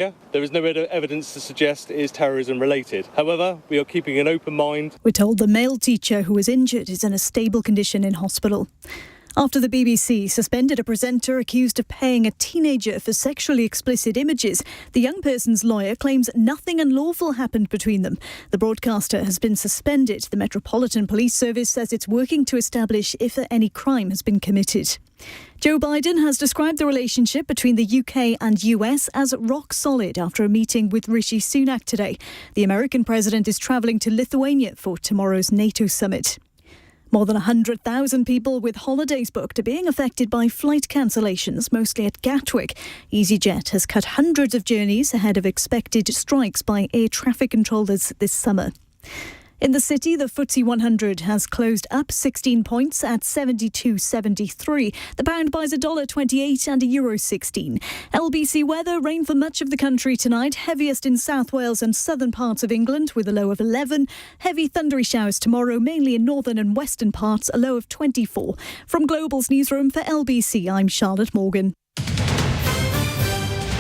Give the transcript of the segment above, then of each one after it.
There is no evidence to suggest it is terrorism related. However, we are keeping an open mind. We're told the male teacher who was injured is in a stable condition in hospital. After the BBC suspended a presenter accused of paying a teenager for sexually explicit images, the young person's lawyer claims nothing unlawful happened between them. The broadcaster has been suspended. The Metropolitan Police Service says it's working to establish if any crime has been committed. Joe Biden has described the relationship between the UK and US as rock solid after a meeting with Rishi Sunak today. The American president is travelling to Lithuania for tomorrow's NATO summit. More than 100,000 people with holidays booked are being affected by flight cancellations, mostly at Gatwick. EasyJet has cut hundreds of journeys ahead of expected strikes by air traffic controllers this summer. In the city, the FTSE 100 has closed up 16 points at 72.73. The pound buys $1.28 and €1.16. LBC weather, rain for much of the country tonight, heaviest in South Wales and southern parts of England with a low of 11. Heavy thundery showers tomorrow, mainly in northern and western parts, a low of 24. From Global's newsroom for LBC, I'm Charlotte Morgan.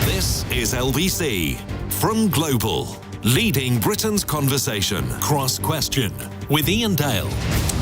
This is LBC from Global. Leading Britain's conversation. Cross Question with Iain Dale.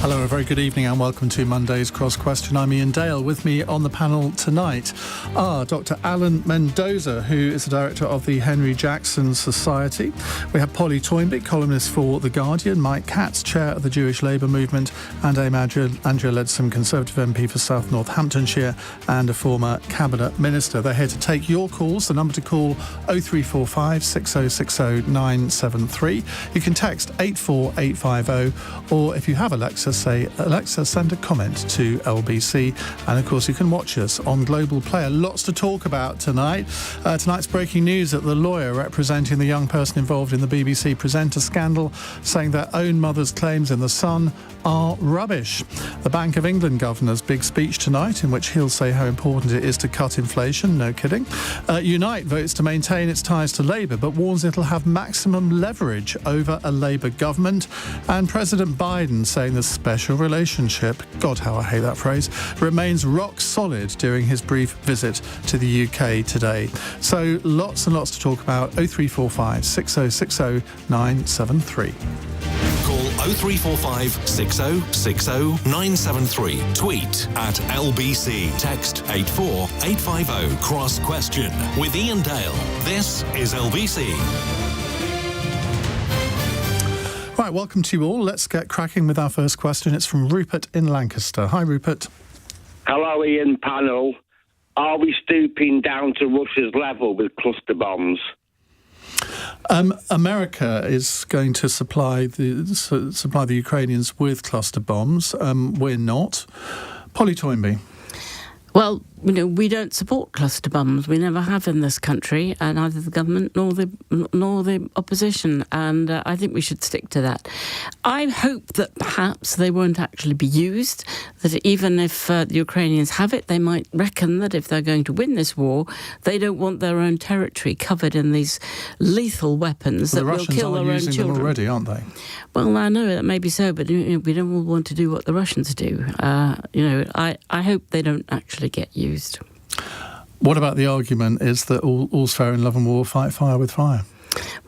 Hello, a very good evening and welcome to Monday's Cross Question. I'm Iain Dale. With me on the panel tonight are Dr. Iain Mendoza, who is the director of the Henry Jackson Society. We have Polly Toynbee, columnist for The Guardian, Mike Katz, chair of the Jewish Labour Movement, and Andrew Leadsom, Conservative MP for South Northamptonshire and a former Cabinet Minister. They're here to take your calls. The number to call 0345 6060 973. You can text 84850, or if you have Alexa, say, Alexa, send a comment to LBC. And of course, you can watch us on Global Player. Lots to talk about tonight. Tonight's breaking news that the lawyer representing the young person involved in the BBC presenter scandal saying their own mother's claims in The Sun are rubbish. The Bank of England governor's big speech tonight, in which he'll say how important it is to cut inflation. No kidding. Unite votes to maintain its ties to Labour, but warns it'll have maximum leverage over a Labour government. And President Biden saying the special relationship, God how I hate that phrase, remains rock solid during his brief visit to the UK today. So lots and lots to talk about. 0345 6060 973. Call 0345 6060 973. Tweet at LBC. Text 84850. Cross Question with Iain Dale. This is LBC. Right, welcome to you all. Let's get cracking with our first question. It's from Rupert in Lancaster. Hi, Rupert. Hello, Ian panel. Are we stooping down to Russia's level with cluster bombs? America is going to supply the Ukrainians with cluster bombs. We're not. Polly Toynbee. Well, we don't support cluster bombs. We never have in this country, neither the government nor the opposition. And I think we should stick to that. I hope that perhaps they won't actually be used, that even if the Ukrainians have it, they might reckon that if they're going to win this war, they don't want their own territory covered in these lethal weapons that will kill their own children. The Russians are using them already, aren't they? Well, I know that may be so, but we don't all want to do what the Russians do. I hope they don't actually get used. What about the argument is that all's fair in love and war, fight fire with fire?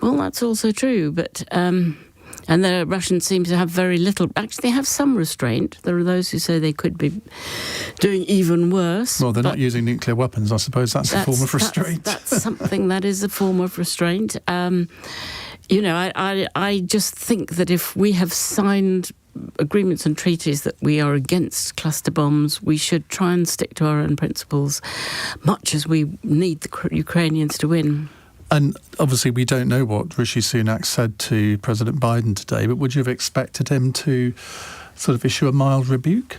Well, that's also true, but and the Russians seem to have very little. Actually, they have some restraint. There are those who say they could be doing even worse. Well, they're not using nuclear weapons. I suppose that's a form of restraint. That's something that is a form of restraint. I just think that if we have signed agreements and treaties that we are against cluster bombs, we should try and stick to our own principles, much as we need the Ukrainians to win. And obviously we don't know what Rishi Sunak said to President Biden today, but would you have expected him to sort of issue a mild rebuke?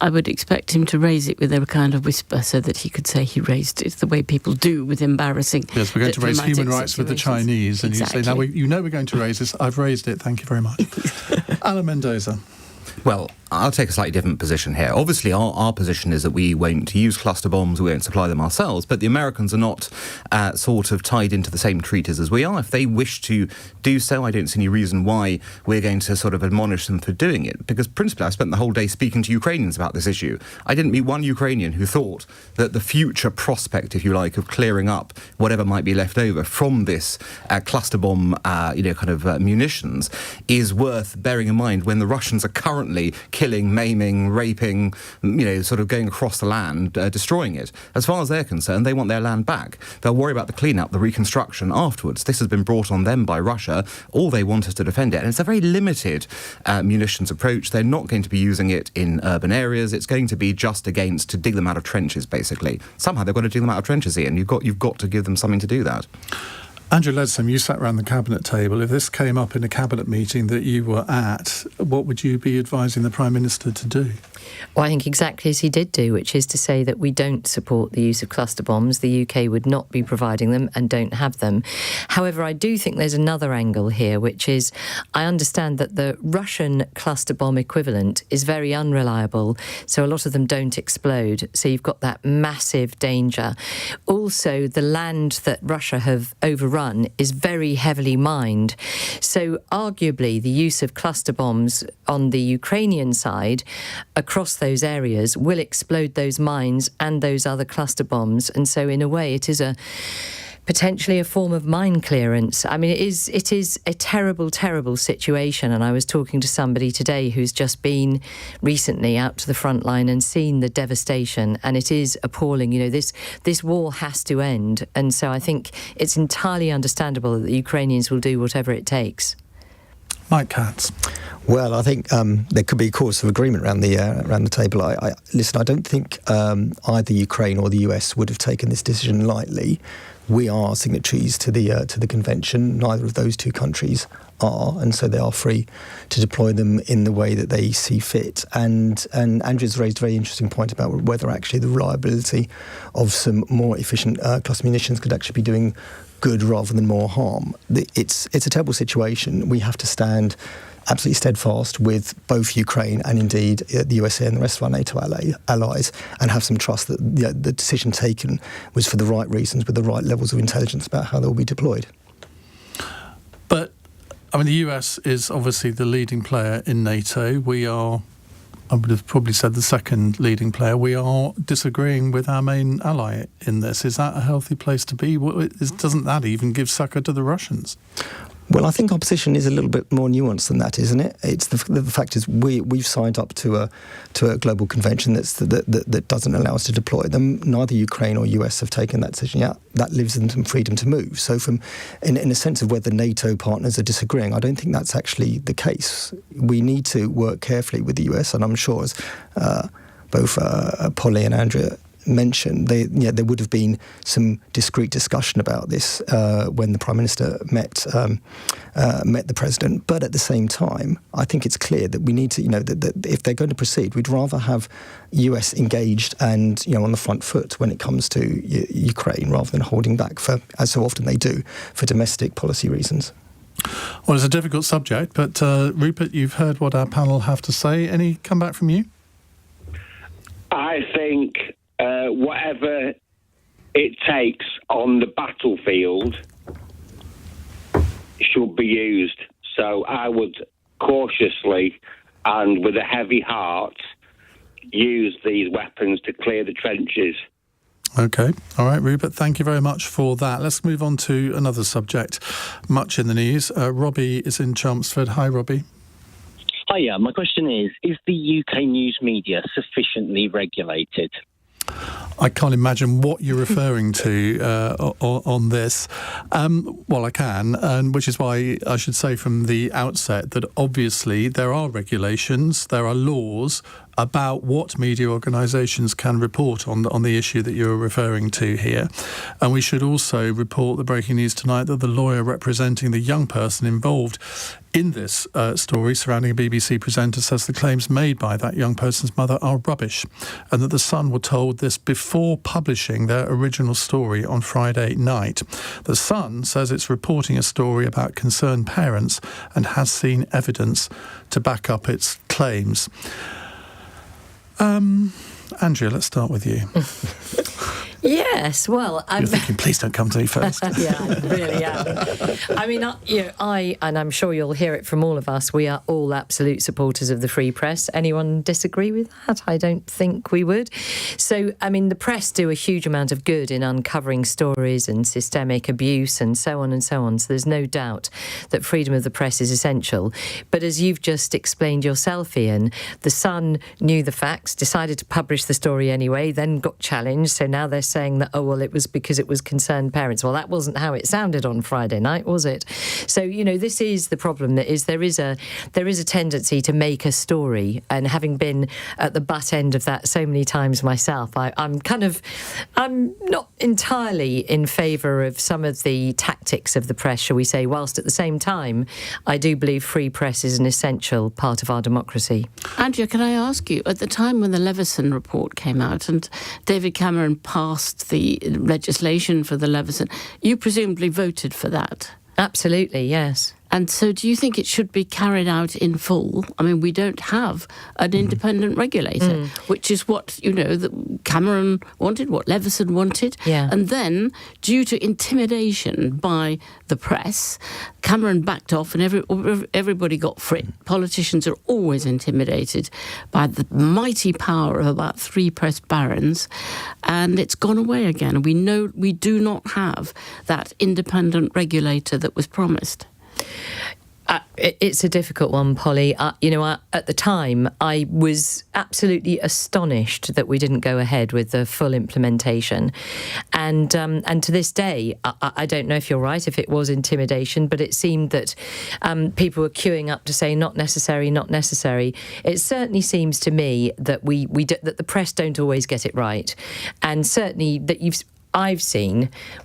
I would expect him to raise it with a kind of whisper so that he could say he raised it, the way people do with embarrassing. Yes, we're going to raise human rights situations with the Chinese. And exactly. You say, now we're going to raise this. I've raised it. Thank you very much. Iain Mendoza. Well, I'll take a slightly different position here. Obviously, our position is that we won't use cluster bombs, we won't supply them ourselves, but the Americans are not sort of tied into the same treaties as we are. If they wish to do so, I don't see any reason why we're going to sort of admonish them for doing it, because principally I spent the whole day speaking to Ukrainians about this issue. I didn't meet one Ukrainian who thought that the future prospect, if you like, of clearing up whatever might be left over from this cluster bomb, munitions is worth bearing in mind when the Russians are currently killing, maiming, raping, sort of going across the land, destroying it. As far as they're concerned, they want their land back. They'll worry about the clean-up, the reconstruction afterwards. This has been brought on them by Russia. All they want is to defend it. And it's a very limited munitions approach. They're not going to be using it in urban areas. It's going to be just against to dig them out of trenches, basically. Somehow they've got to dig them out of trenches, Ian. You've got to give them something to do that. Andrew Leadsom, you sat around the cabinet table. If this came up in a cabinet meeting that you were at, what would you be advising the Prime Minister to do? Well, I think exactly as he did do, which is to say that we don't support the use of cluster bombs. The UK would not be providing them and don't have them. However, I do think there's another angle here, which is I understand that the Russian cluster bomb equivalent is very unreliable, so a lot of them don't explode. So you've got that massive danger. Also, the land that Russia have overrun is very heavily mined. So arguably, the use of cluster bombs on the Ukrainian side across those areas will explode those mines and those other cluster bombs. And so in a way, it is potentially a form of mine clearance. I mean, it is a terrible, terrible situation. And I was talking to somebody today who's just been recently out to the front line and seen the devastation. And it is appalling. This war has to end. And so I think it's entirely understandable that the Ukrainians will do whatever it takes. Mike Katz. Well, I think there could be a cause of agreement around the table. Listen, I don't think either Ukraine or the US would have taken this decision lightly. We are signatories to the convention. Neither of those two countries are, and so they are free to deploy them in the way that they see fit. And Andrew's raised a very interesting point about whether actually the reliability of some more efficient cluster munitions could actually be doing good rather than more harm. It's a terrible situation. We have to stand absolutely steadfast with both Ukraine and indeed the USA and the rest of our NATO allies, and have some trust that the decision taken was for the right reasons with the right levels of intelligence about how they will be deployed. But, I mean, the US is obviously the leading player in NATO. We are, I would have probably said, the second leading player. We are disagreeing with our main ally in this. Is that a healthy place to be? Doesn't that even give succor to the Russians? Well, I think our position is a little bit more nuanced than that, isn't it? It's the fact is we've signed up to a global convention that doesn't allow us to deploy them. Neither Ukraine or US have taken that decision yet. That leaves them some freedom to move. So, in a sense of whether NATO partners are disagreeing, I don't think that's actually the case. We need to work carefully with the US, and I'm sure as both Polly and Andrea mentioned, there would have been some discreet discussion about this when the Prime Minister met the President. But at the same time, I think it's clear that we need to, that if they're going to proceed, we'd rather have US engaged and on the front foot when it comes to Ukraine, rather than holding back for, as so often they do, for domestic policy reasons. Well, it's a difficult subject, but Rupert, you've heard what our panel have to say. Any comeback from you? I think whatever it takes on the battlefield should be used. So I would cautiously and with a heavy heart use these weapons to clear the trenches. OK. All right, Rupert, thank you very much for that. Let's move on to another subject, much in the news. Robbie is in Chelmsford. Hi, Robbie. Hiya. My question is the UK news media sufficiently regulated? I can't imagine what you're referring to on this. Well, I can, and which is why I should say from the outset that obviously there are regulations, there are laws about what media organisations can report on the issue that you're referring to here. And we should also report the breaking news tonight that the lawyer representing the young person involved in this story surrounding a BBC presenter says the claims made by that young person's mother are rubbish, and that the Sun were told this before publishing their original story on Friday night. The Sun says it's reporting a story about concerned parents and has seen evidence to back up its claims. Andrea, let's start with you. Yes, well, You're thinking, please don't come to me first. Yeah, I really am. I mean, I, and I'm sure you'll hear it from all of us, we are all absolute supporters of the free press. Anyone disagree with that? I don't think we would. So, I mean, the press do a huge amount of good in uncovering stories and systemic abuse and so on and so on. So there's no doubt that freedom of the press is essential. But as you've just explained yourself, Iain, the Sun knew the facts, decided to publish the story anyway, then got challenged. So now they're saying that, oh, well, it was because it was concerned parents. Well, that wasn't how it sounded on Friday night, was it? So, this is the problem. There is a tendency to make a story, and having been at the butt end of that so many times myself, I'm not entirely in favour of some of the tactics of the press, shall we say, whilst at the same time, I do believe free press is an essential part of our democracy. Andrea, can I ask you, at the time when the Leveson report came out and David Cameron passed the legislation for the Leveson, you presumably voted for that? Absolutely, yes. And so do you think it should be carried out in full? I mean, we don't have an independent regulator, which is what, that Cameron wanted, what Leveson wanted. Yeah. And then, due to intimidation by the press, Cameron backed off and everybody got free. Politicians are always intimidated by the mighty power of about 3 press barons, and it's gone away again. We know we do not have that independent regulator that was promised. It's a difficult one, Polly. At the time, I was absolutely astonished that we didn't go ahead with the full implementation. And to this day, I don't know if you're right, if it was intimidation, but it seemed that people were queuing up to say not necessary, not necessary. It certainly seems to me that that the press don't always get it right. And certainly that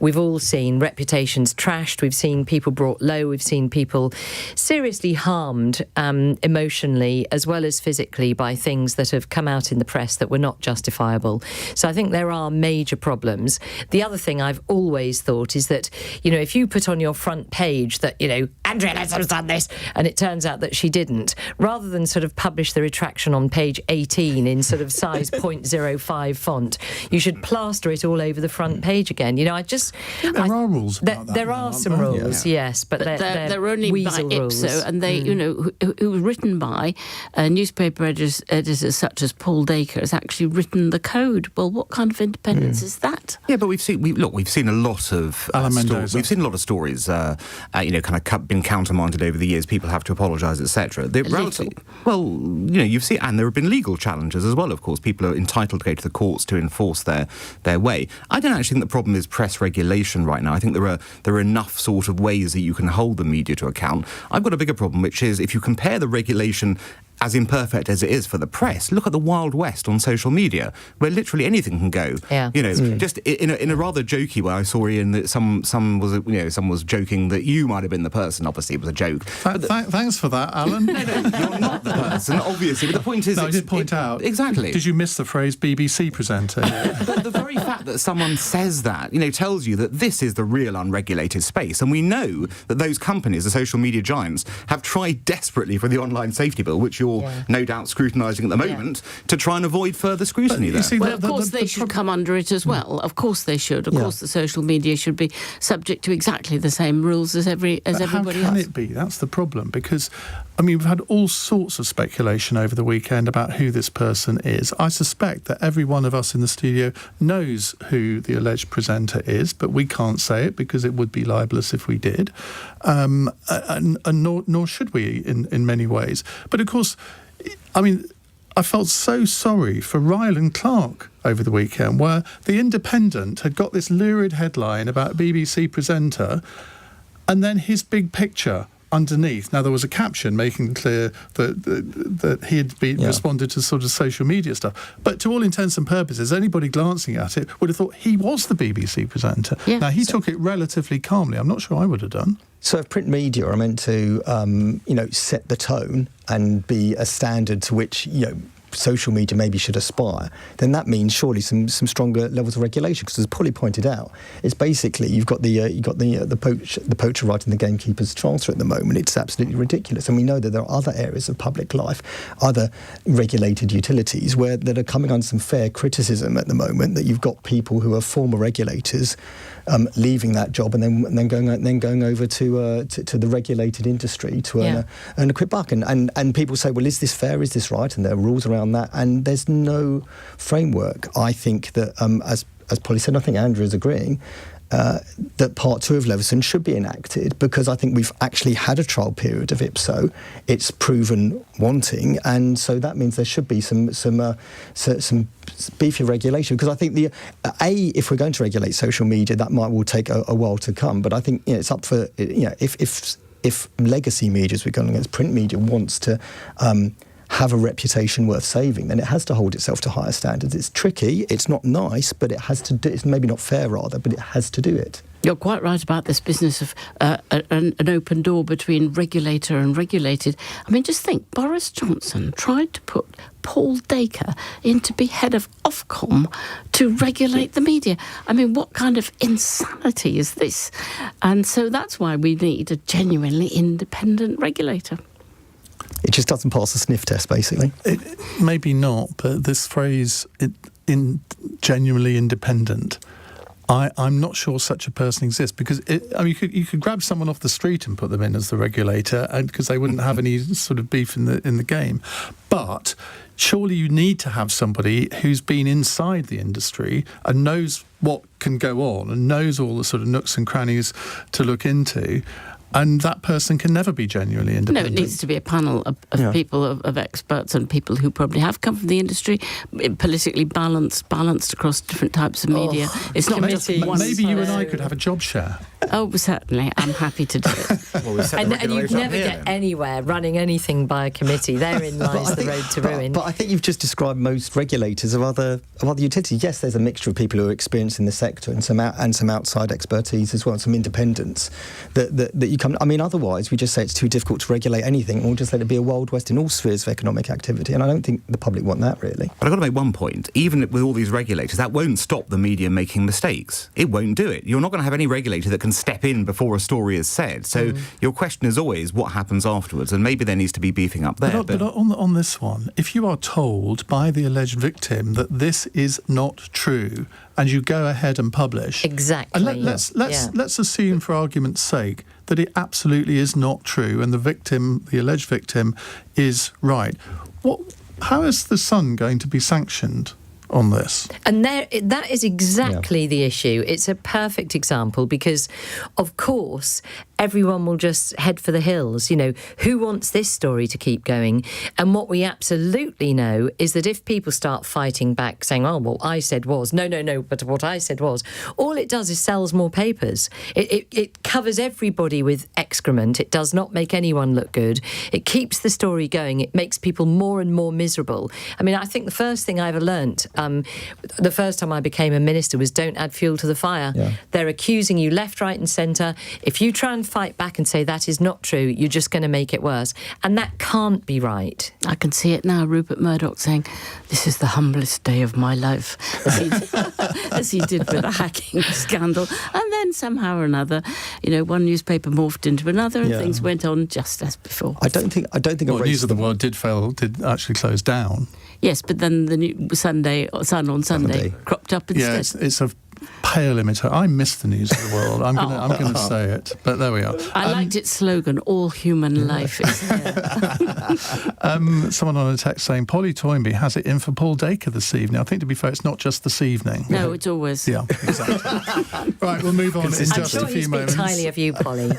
we've all seen reputations trashed, we've seen people brought low, we've seen people seriously harmed emotionally as well as physically by things that have come out in the press that were not justifiable. So I think there are major problems. The other thing I've always thought is that, if you put on your front page that, Andrea has done this, and it turns out that she didn't, rather than sort of publish the retraction on page 18 in sort of size 0.05 font, you should plaster it all over the front page again. There are rules about that. There are some rules, yes, but they're only by rules. IPSO, and they, who was written by newspaper editors such as Paul Dacre, has actually written the code. Well, what kind of independence is that? Yeah, but we've seen a lot of we've seen a lot of stories, kind of been countermanded over the years. People have to apologise, etc. You've seen, and there have been legal challenges as well. Of course, people are entitled to go to the courts to enforce their way. I don't actually think the problem is press regulation right now. I think there are enough sort of ways that you can hold the media to account. I've got a bigger problem, which is if you compare the regulation as imperfect as it is for the press, look at the Wild West on social media, where literally anything can go. Yeah. Just in a rather jokey way, I saw Iain that some was joking that you might have been the person. Obviously, it was a joke. Thanks for that, Alan. No, you're not the person, obviously. But the point is, I did point out exactly. Did you miss the phrase BBC presenter? But the very fact that someone says that, tells you that this is the real unregulated space, and we know that those companies, the social media giants, have tried desperately for the online safety bill, which you're no doubt scrutinising at the moment, to try and avoid further scrutiny there. Of course they should come under it as well. Of course they should. Of course the social media should be subject to exactly the same rules as everybody else. How can it be? That's the problem, because we've had all sorts of speculation over the weekend about who this person is. I suspect that every one of us in the studio knows who the alleged presenter is, but we can't say it because it would be libelous if we did, and nor should we in many ways. But of course, I felt so sorry for Ryland Clark over the weekend, where The Independent had got this lurid headline about a BBC presenter, and then his big picture underneath. Now, there was a caption making clear that he had responded to sort of social media stuff. But to all intents and purposes, anybody glancing at it would have thought he was the BBC presenter. Yeah. Now, he took it relatively calmly. I'm not sure I would have done. So if print media are meant to, set the tone and be a standard to which, social media maybe should aspire, then that means surely some stronger levels of regulation. Because as Polly pointed out, it's basically you've got the poacher writing the gamekeeper's charter at the moment. It's absolutely ridiculous, and we know that there are other areas of public life, other regulated utilities that are coming under some fair criticism at the moment. That you've got people who are former regulators leaving that job and then going over to the regulated industry to earn a quick buck. And people say, well, is this fair? Is this right? And there are rules around that. And there's no framework. I think that, as Polly said, I think Andrew is agreeing, that Part 2 of Leveson should be enacted, because I think we've actually had a trial period of IPSO. It's proven wanting, and so that means there should be some beefier regulation. Because I think if we're going to regulate social media, that will take a while to come. But I think it's up for if legacy media, as we're going against print media, wants to have a reputation worth saving, then it has to hold itself to higher standards. It's tricky, it's not nice, but it has to do. It's maybe not fair, rather, but it has to do it. You're quite right about this business of an open door between regulator and regulated. I mean, just think, Boris Johnson tried to put Paul Dacre in to be head of Ofcom to regulate the media. I mean, what kind of insanity is this? And so that's why we need a genuinely independent regulator. It just doesn't pass the sniff test, basically. Maybe not, but this phrase, in genuinely independent, I'm not sure such a person exists, because you could grab someone off the street and put them in as the regulator, and because they wouldn't have any sort of beef in the game. But surely you need to have somebody who's been inside the industry and knows what can go on and knows all the sort of nooks and crannies to look into. And that person can never be genuinely independent. No, it needs to be a panel of people, of experts and people who probably have come from the industry, politically balanced across different types of media. It's not just one. Maybe you and I could have a job share. Oh, certainly. I'm happy to do it. And you'd never get anywhere running anything by a committee. Therein lies the road to ruin. But I think you've just described most regulators of other utilities. Yes, there's a mixture of people who are experienced in the sector and some outside expertise as well, some independence that you come. I mean, otherwise we just say it's too difficult to regulate anything, and we'll just let it be a Wild West in all spheres of economic activity. And I don't think the public want that, really. But I've got to make one point. Even with all these regulators, that won't stop the media making mistakes. It won't do it. You're not going to have any regulator that can step in before a story is said. So your question is always what happens afterwards, and maybe there needs to be beefing up there. But on this one, if you are told by the alleged victim that this is not true, and you go ahead and publish, exactly, and let's assume, for argument's sake, that it absolutely is not true, and the alleged victim, is right. How is the Sun going to be sanctioned on this? And that is exactly the issue. It's a perfect example, because, of course, everyone will just head for the hills. You know, who wants this story to keep going? And what we absolutely know is that if people start fighting back, saying, oh, what I said was, no, but what I said was, all it does is sells more papers. It covers everybody with excrement. It does not make anyone look good. It keeps the story going. It makes people more and more miserable. I mean, I think the first thing I ever learnt, the first time I became a minister, was don't add fuel to the fire. Yeah. They're accusing you left, right and centre. If you try and fight back and say that is not true, you're just going to make it worse. And that can't be right. I can see it now, Rupert Murdoch saying, this is the humblest day of my life, as he did with the hacking scandal. And then somehow or another, one newspaper morphed into another, and things went on just as before. I don't think. News of the World did actually close down. Yes, but then the new Sun on Sunday cropped up instead. Yeah, it's a pale imitator. I miss the News of the World. I'm going to say it, but there we are. I liked its slogan, all human life is here. Someone on a text saying, Polly Toynbee has it in for Paul Dacre this evening. I think, to be fair, it's not just this evening. No, it's always. Yeah, exactly. Right, we'll move on in just a few moments. I'm sure he speaks highly of you, Polly.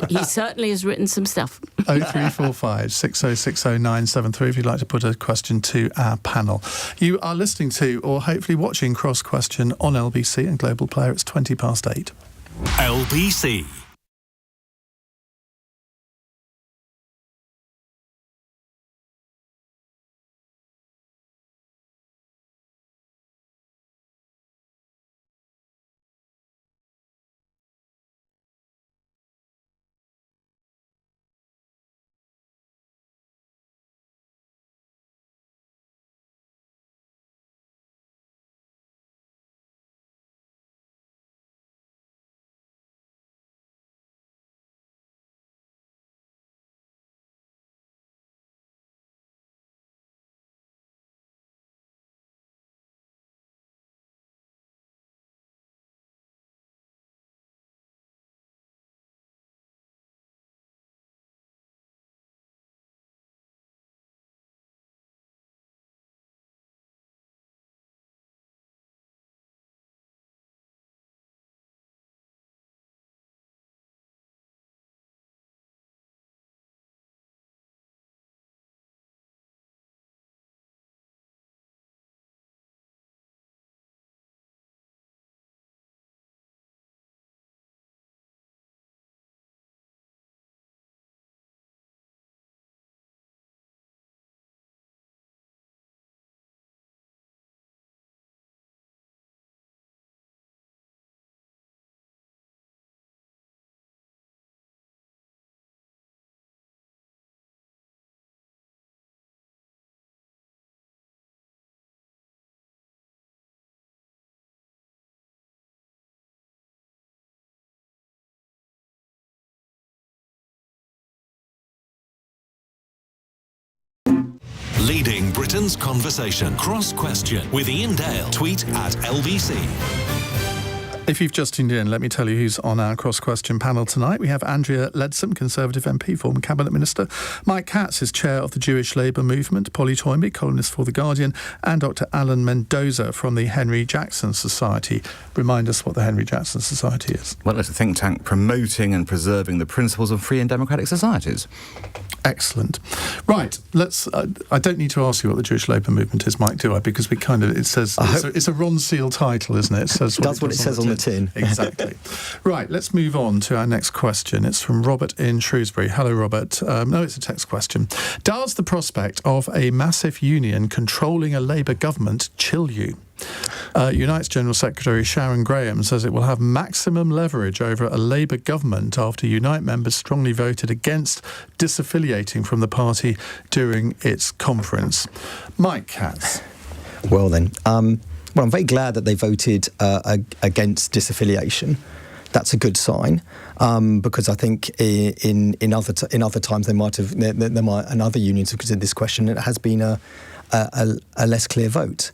He certainly has written some stuff. 0345 6060 973 if you'd like to put a question to our panel. You are listening to, or hopefully watching, Cross Question on LBC and Global Player. It's 8:20. LBC. Leading Britain's conversation. Cross Question with Iain Dale. Tweet at LBC. If you've just tuned in, let me tell you who's on our cross-question panel tonight. We have Andrea Leadsom, Conservative MP, former Cabinet Minister, Mike Katz is Chair of the Jewish Labour Movement, Polly Toynbee, columnist for The Guardian, and Dr. Alan Mendoza from the Henry Jackson Society. Remind us what the Henry Jackson Society is. Well, it's a think tank promoting and preserving the principles of free and democratic societies. Excellent. Right, let's... I don't need to ask you what the Jewish Labour Movement is, Mike, do I? Because it says... It's a Ron Seal title, isn't it? It says what it says on the tin. Exactly. Right, let's move on to our next question. It's from Robert in Shrewsbury. Hello, Robert. No, it's a text question. Does the prospect of a massive union controlling a Labour government chill you? Unite's General Secretary Sharon Graham says it will have maximum leverage over a Labour government after Unite members strongly voted against disaffiliating from the party during its conference. Mike Katz. Well then, well, I'm very glad that they voted against disaffiliation. That's a good sign, because I think in other times and other unions have considered this question. It has been a less clear vote.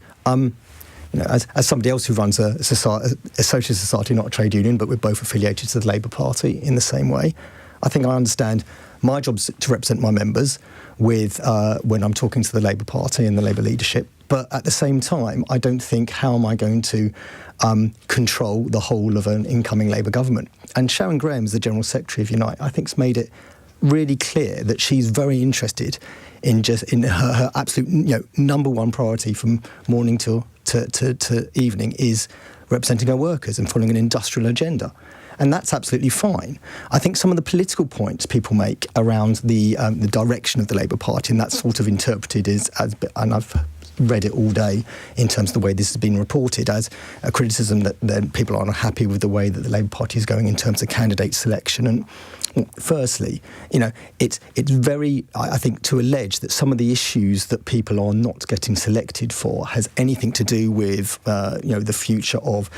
As somebody else who runs a social society, not a trade union, but we're both affiliated to the Labour Party in the same way, I think I understand my job's to represent my members with when I'm talking to the Labour Party and the Labour leadership. But at the same time, I don't think how am I going to control the whole of an incoming Labour government. And Sharon Graham, as the General Secretary of Unite, I think has made it really clear that she's very interested in her absolute number one priority from morning to evening is representing her workers and following an industrial agenda. And that's absolutely fine. I think some of the political points people make around the direction of the Labour Party, and that's sort of interpreted as and I've read it all day in terms of the way this has been reported, as a criticism that people aren't happy with the way that the Labour Party is going in terms of candidate selection. And firstly, it's very, I think, to allege that some of the issues that people are not getting selected for has anything to do with, the future of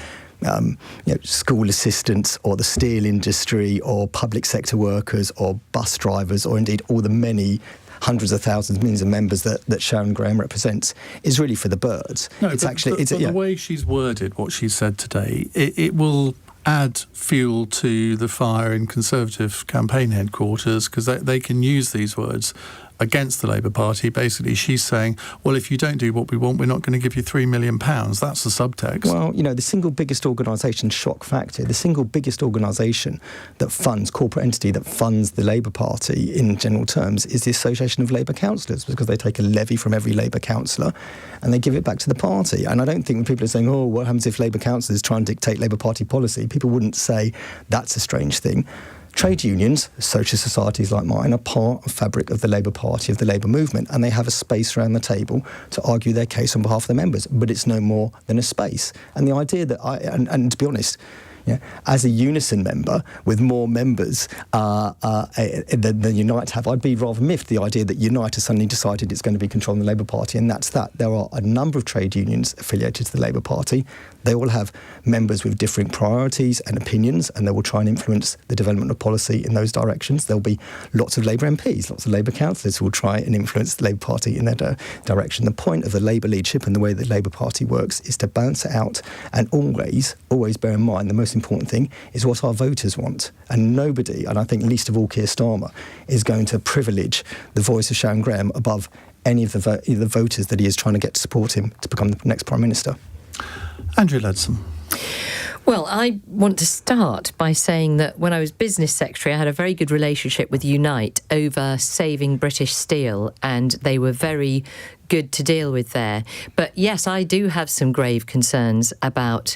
school assistants or the steel industry or public sector workers or bus drivers or indeed all the many hundreds of thousands, millions of members that Sharon Graham represents is really for the birds. No, the way she's worded what she said today, it will add fuel to the fire in Conservative campaign headquarters, because they can use these words against the Labour Party. Basically, she's saying, well, if you don't do what we want, we're not going to give you £3 million. That's the subtext. Well, the single biggest organisation, shock factor, the single biggest organisation that funds, corporate entity that funds the Labour Party in general terms is the Association of Labour Councillors, because they take a levy from every Labour councillor and they give it back to the party. And I don't think when people are saying, oh, what happens if Labour councillors try and dictate Labour Party policy, people wouldn't say that's a strange thing. Trade unions, social societies like mine, are part of fabric of the Labour Party, of the Labour movement, and they have a space around the table to argue their case on behalf of their members. But it's no more than a space. And the idea that and to be honest, as a Unison member with more members than Unite have, I'd be rather miffed the idea that Unite has suddenly decided it's going to be controlling the Labour Party, and that's that. There are a number of trade unions affiliated to the Labour Party. They all have members with different priorities and opinions, and they will try and influence the development of policy in those directions. There'll be lots of Labour MPs, lots of Labour councillors who will try and influence the Labour Party in their direction. The point of the Labour leadership and the way the Labour Party works is to balance it out, and always bear in mind the most important thing is what our voters want. And nobody, and I think least of all Keir Starmer, is going to privilege the voice of Sharon Graham above any of the voters that he is trying to get to support him to become the next Prime Minister. Andrew Leadsom. Well, I want to start by saying that when I was business secretary, I had a very good relationship with Unite over saving British steel, and they were very good to deal with there. But yes, I do have some grave concerns about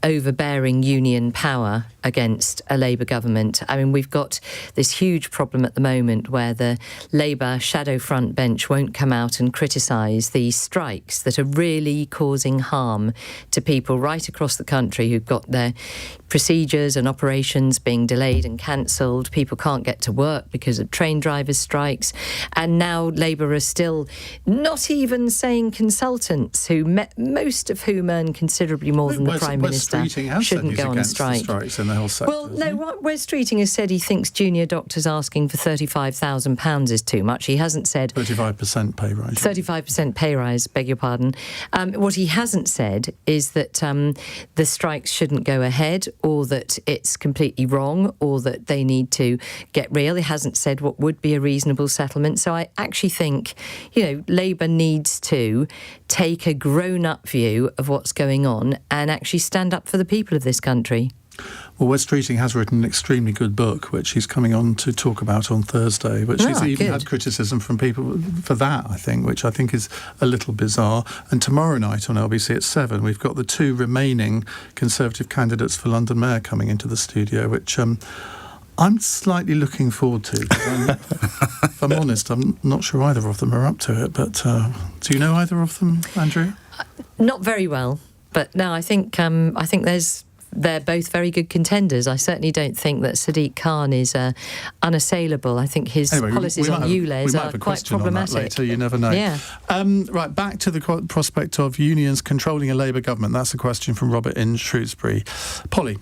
overbearing union power against a Labour government. I mean, we've got this huge problem at the moment where the Labour shadow front bench won't come out and criticise the strikes that are really causing harm to people right across the country who've got their procedures and operations being delayed and cancelled. People can't get to work because of train drivers' strikes. And now Labour are still not even saying consultants, most of whom earn considerably more than the Prime Minister, shouldn't go on strike. Strikes in the health sector, well, no, Wes Streeting has said he thinks junior doctors asking for £35,000 is too much. He hasn't said 35% pay rise. 35% pay rise, beg your pardon. What he hasn't said is that the strikes shouldn't go ahead, or that it's completely wrong, or that they need to get real. He hasn't said what would be a reasonable settlement. So I actually think, Labour needs to take a grown-up view of what's going on and actually stand up for the people of this country. Well, Wes Streeting has written an extremely good book, which he's coming on to talk about on Thursday, which he's even had criticism from people for that, I think, which I think is a little bizarre. And tomorrow night on LBC at 7, we've got the 2 remaining Conservative candidates for London Mayor coming into the studio, which I'm slightly looking forward to. If I'm honest, I'm not sure either of them are up to it, but do you know either of them, Andrew? Not very well, but no, I think they're both very good contenders. I certainly don't think that Sadiq Khan is unassailable. I think his policies on ULEZ are quite problematic. Later, you never know. Yeah. Right, back to the prospect of unions controlling a Labour government. That's a question from Robert in Shrewsbury. Polly.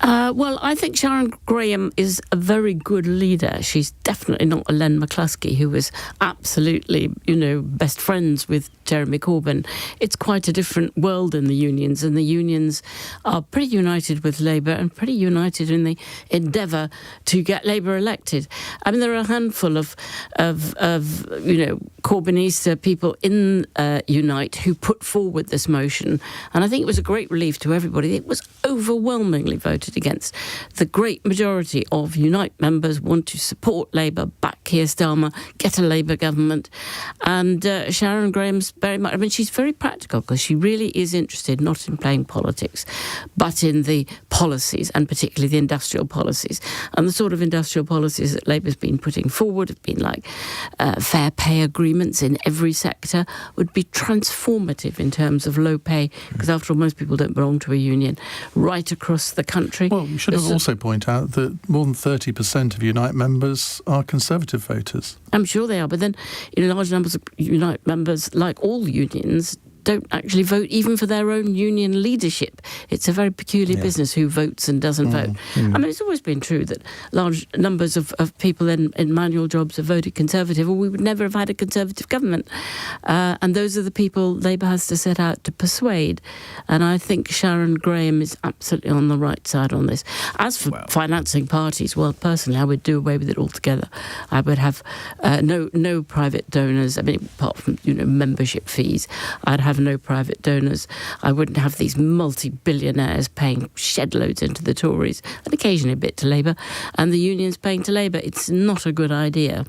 Well, I think Sharon Graham is a very good leader. She's definitely not a Len McCluskey, who was absolutely, best friends with Jeremy Corbyn. It's quite a different world in the unions, and the unions are pretty united with Labour and pretty united in the endeavour to get Labour elected. I mean, there are a handful of Corbynista people in Unite who put forward this motion, and I think it was a great relief to everybody. It was overwhelmingly voted against. The great majority of Unite members want to support Labour, back Keir Starmer, get a Labour government. And Sharon Graham's very much, she's very practical, because she really is interested not in playing politics, but in the policies, and particularly the industrial policies. And the sort of industrial policies that Labour's been putting forward have been like fair pay agreements in every sector, would be transformative in terms of low pay, because after all, most people don't belong to a union, right across the country. Well, you should also point out that more than 30% of Unite members are Conservative voters. I'm sure they are, but then large numbers of Unite members, like all unions, don't actually vote even for their own union leadership. It's a very peculiar business who votes and doesn't vote. It's always been true that large numbers of people in manual jobs have voted Conservative, or we would never have had a Conservative government. And those are the people Labour has to set out to persuade. And I think Sharon Graham is absolutely on the right side on this. As for financing parties, well, personally, I would do away with it altogether. I would have no private donors. Apart from membership fees, I'd have no private donors. I wouldn't have these multi-billionaires paying shed loads into the Tories, and occasionally a bit to Labour, and the unions paying to Labour. It's not a good idea.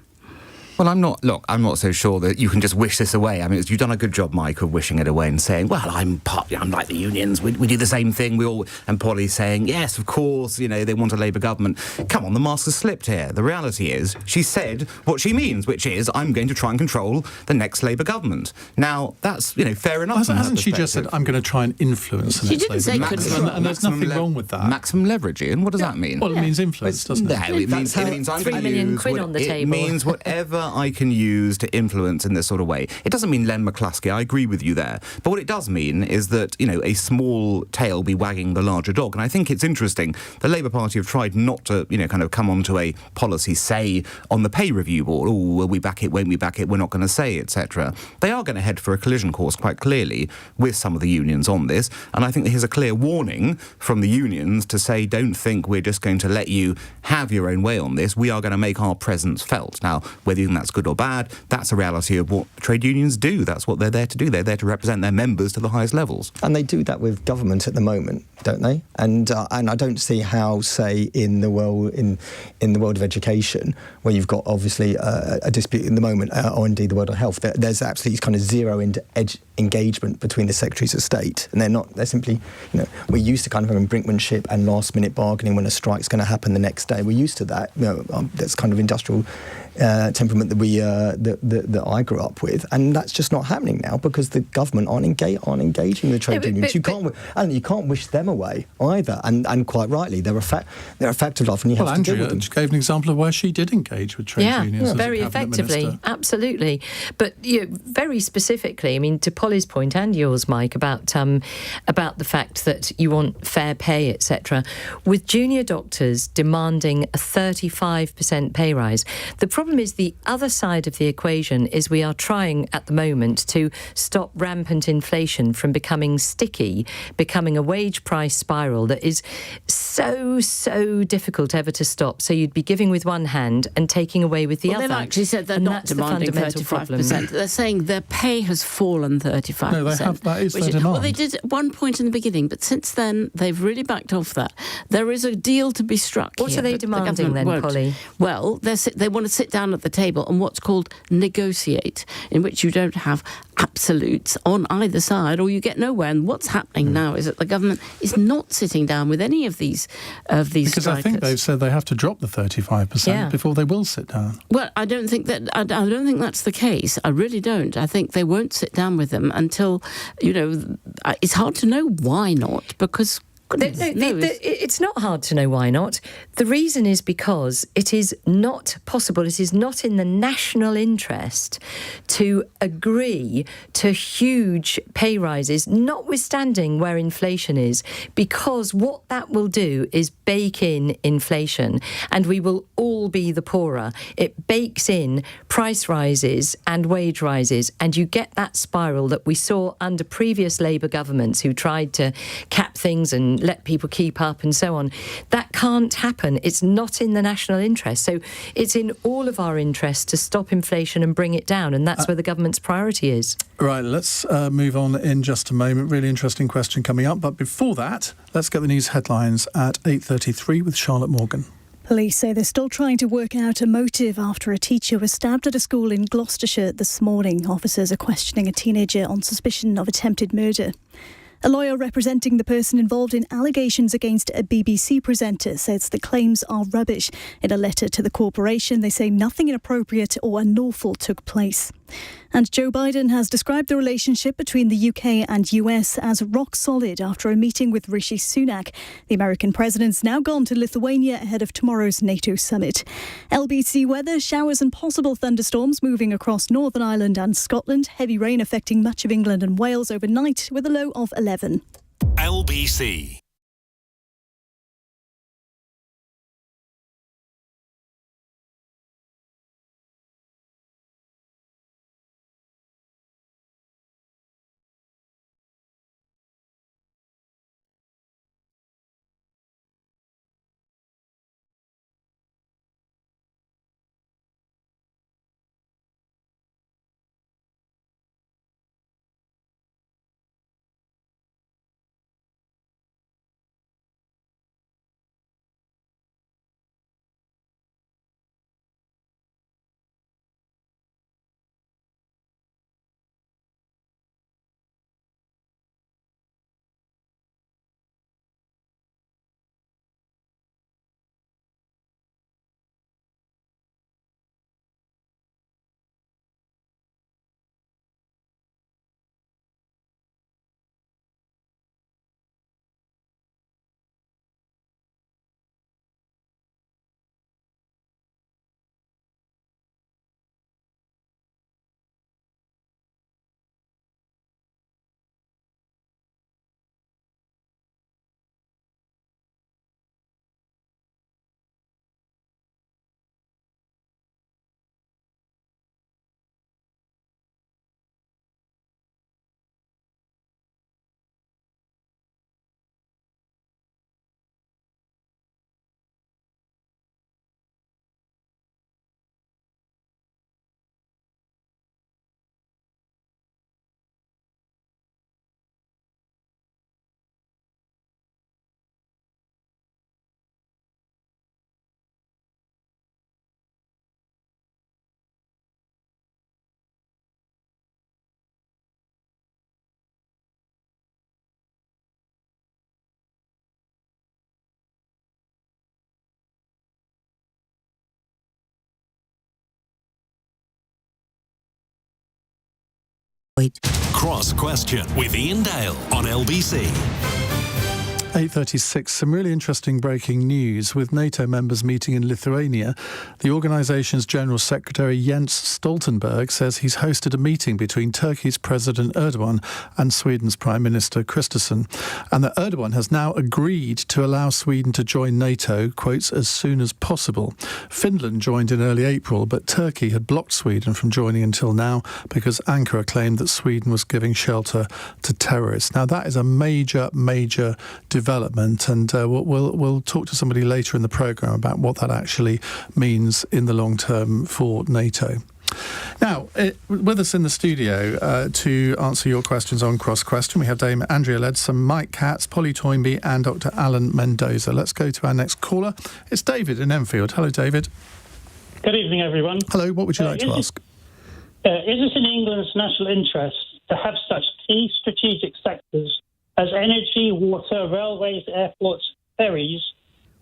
Well, I'm not so sure that you can just wish this away. You've done a good job, Mike, of wishing it away and saying, well, I'm like the unions, we do the same thing, and Polly's saying, yes, of course, they want a Labour government. Come on, the mask has slipped here. The reality is, she said what she means, which is, I'm going to try and control the next Labour government. Now, that's, fair enough. Hasn't she just said, I'm going to try and influence the next Labour government? And there's nothing wrong with that. Maximum leverage, Ian, what does that mean? Well, it means influence, doesn't it? No, it means I'm £3 million on the table. It means whatever I can use to influence in this sort of way. It doesn't mean Len McCluskey, I agree with you there. But what it does mean is that, a small tail be wagging the larger dog. And I think it's interesting. The Labour Party have tried not to, kind of come onto a policy, say, on the pay review board. Oh, will we back it, won't we back it, we're not going to say, etc. They are going to head for a collision course quite clearly with some of the unions on this. And I think here's a clear warning from the unions to say, don't think we're just going to let you have your own way on this. We are going to make our presence felt. Now, whether you think that's good or bad, that's a reality of what trade unions do. That's what they're there to do. They're there to represent their members to the highest levels. And they do that with government at the moment, don't they? And I don't see how, say, in the world of education, where you've got obviously a dispute in the moment, or indeed the world of health, there's absolutely kind of zero engagement between the secretaries of state, and they're simply, we're used to kind of having brinkmanship and last minute bargaining when a strike's going to happen the next day. We're used to that. That's kind of industrial temperament that I grew up with, and that's just not happening now because the government aren't engaging the trade unions. You can't wish them away either, and quite rightly, they're a fact of life, and you have to deal with them. Andrea gave an example of where she did engage with trade unions. Very effectively, absolutely. But very specifically, I mean, to Polly's point and yours, Mike, about the fact that you want fair pay, etc. With junior doctors demanding a 35% pay rise, the problem is the other side of the equation is we are trying at the moment to stop rampant inflation from becoming sticky, becoming a wage price spiral that is so difficult ever to stop. So you'd be giving with one hand and taking away with the other. They've actually said they're not demanding 35%. They're saying their pay has fallen 35%. No, they have. That is their demand. Well, they did at one point in the beginning, but since then they've really backed off that. There is a deal to be struck. What are they demanding then, Polly? Well, they want to sit down at the table and what's called negotiate, in which you don't have absolutes on either side or you get nowhere. And what's happening now is that the government is not sitting down with any of these because strikers. I think they've said they have to drop the 35% before they will sit down. Well, I don't think that's the case. I really don't. I think they won't sit down with them until, it's hard to know why not, because it's not hard to know why not. The reason is because it is not possible, it is not in the national interest to agree to huge pay rises, notwithstanding where inflation is, because what that will do is bake in inflation and we will all be the poorer. It bakes in price rises and wage rises, and you get that spiral that we saw under previous Labour governments who tried to cap things and let people keep up and so on. That can't happen. It's not in the national interest. So it's in all of our interest to stop inflation and bring it down, and that's where the government's priority is. Right, let's move on in just a moment. Really interesting question coming up. But before that, let's get the news headlines at 8:33 with Charlotte Morgan. Police say they're still trying to work out a motive after a teacher was stabbed at a school in Gloucestershire this morning. Officers are questioning a teenager on suspicion of attempted murder. A lawyer representing the person involved in allegations against a BBC presenter says the claims are rubbish. In a letter to the corporation, they say nothing inappropriate or unlawful took place. And Joe Biden has described the relationship between the UK and US as rock solid after a meeting with Rishi Sunak. The American president's now gone to Lithuania ahead of tomorrow's NATO summit. LBC weather, showers and possible thunderstorms moving across Northern Ireland and Scotland. Heavy rain affecting much of England and Wales overnight with a low of 11. LBC Wait. Cross Question with Iain Dale on LBC. 8:36, some really interesting breaking news. With NATO members meeting in Lithuania, the organisation's General Secretary Jens Stoltenberg says he's hosted a meeting between Turkey's President Erdogan and Sweden's Prime Minister Kristersson, and that Erdogan has now agreed to allow Sweden to join NATO, quotes, as soon as possible. Finland joined in early April, but Turkey had blocked Sweden from joining until now because Ankara claimed that Sweden was giving shelter to terrorists. Now, that is a major development, and we'll talk to somebody later in the programme about what that actually means in the long term for NATO. Now, with us in the studio to answer your questions on Cross Question, we have Dame Andrea Leadsom, Mike Katz, Polly Toynbee and Dr. Alan Mendoza. Let's go to our next caller. It's David in Enfield. Hello, David. Good evening, everyone. Hello, what would you like to ask? Is it in England's national interest to have such key strategic sectors as energy, water, railways, airports, ferries,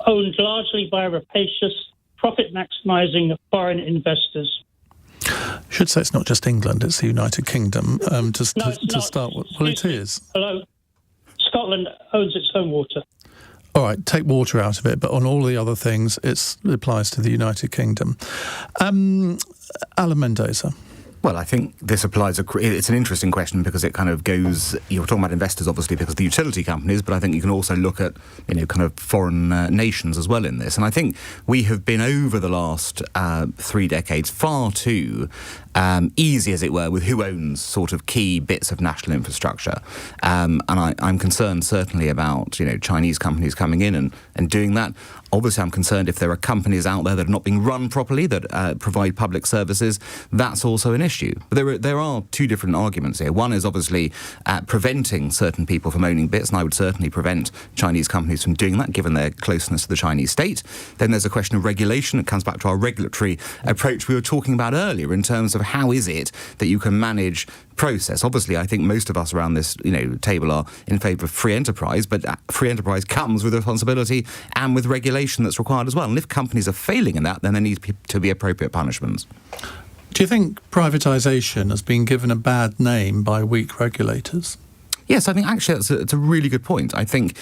owned largely by rapacious, profit-maximising foreign investors? Should say it's not just England, it's the United Kingdom, to start with. Well, it is. Hello. Scotland owns its own water. All right, take water out of it, but on all the other things, it applies to the United Kingdom. Alan Mendoza. Well, I think this applies. It's an interesting question because it kind of goes. You're talking about investors, obviously, because of the utility companies, but I think you can also look at, kind of foreign nations as well in this. And I think we have been over the last 3 decades far too easy, as it were, with who owns sort of key bits of national infrastructure. And I'm concerned certainly about Chinese companies coming in and doing that. Obviously, I'm concerned if there are companies out there that are not being run properly, that provide public services. That's also an issue. But there are two different arguments here. One is obviously preventing certain people from owning bits, and I would certainly prevent Chinese companies from doing that, given their closeness to the Chinese state. Then there's a question of regulation. It comes back to our regulatory approach we were talking about earlier in terms of how is it that you can manage process. Obviously, I think most of us around this table are in favour of free enterprise, but free enterprise comes with responsibility and with regulation that's required as well. And if companies are failing in that, then there needs to be appropriate punishments. Do you think privatisation has been given a bad name by weak regulators? Yes, I think actually it's a really good point. I think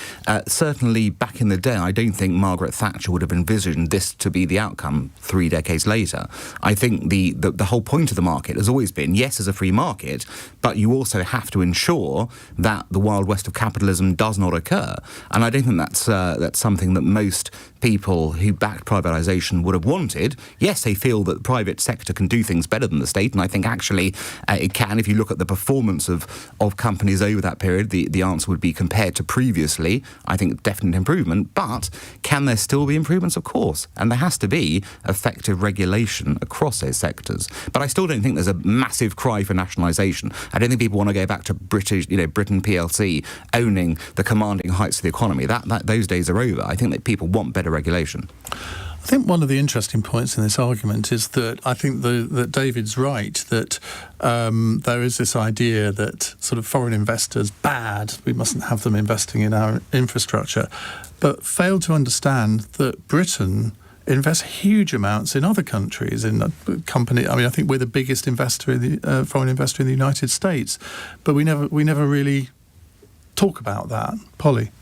certainly back in the day, I don't think Margaret Thatcher would have envisioned this to be the outcome 3 decades later. I think the whole point of the market has always been, yes, as a free market, but you also have to ensure that the Wild West of capitalism does not occur. And I don't think that's something that most people who backed privatisation would have wanted. Yes, they feel that the private sector can do things better than the state, and I think actually it can. If you look at the performance of companies over that period, the answer would be compared to previously, I think definite improvement. But can there still be improvements? Of course. And there has to be effective regulation across those sectors. But I still don't think there's a massive cry for nationalisation. I don't think people want to go back to Britain PLC owning the commanding heights of the economy. Those days are over. I think that people want better regulation. I think one of the interesting points in this argument is that I think that David's right, that there is this idea that sort of foreign investors, bad, we mustn't have them investing in our infrastructure, but fail to understand that Britain invests huge amounts in other countries, in a company. I mean, I think we're the biggest foreign investor in the United States, but we never really talk about that. Polly?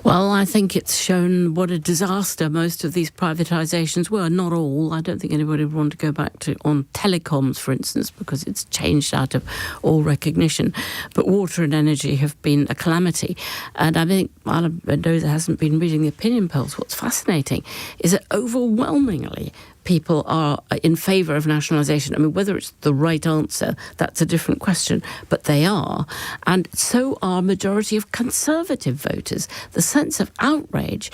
Well, I think it's shown what a disaster most of these privatisations were. Not all. I don't think anybody would want to go back to on telecoms, for instance, because it's changed out of all recognition. But water and energy have been a calamity. And I think Alan Mendoza hasn't been reading the opinion polls. What's fascinating is that overwhelmingly people are in favour of nationalisation. I mean, whether it's the right answer, that's a different question, but they are. And so are a majority of Conservative voters. The sense of outrage,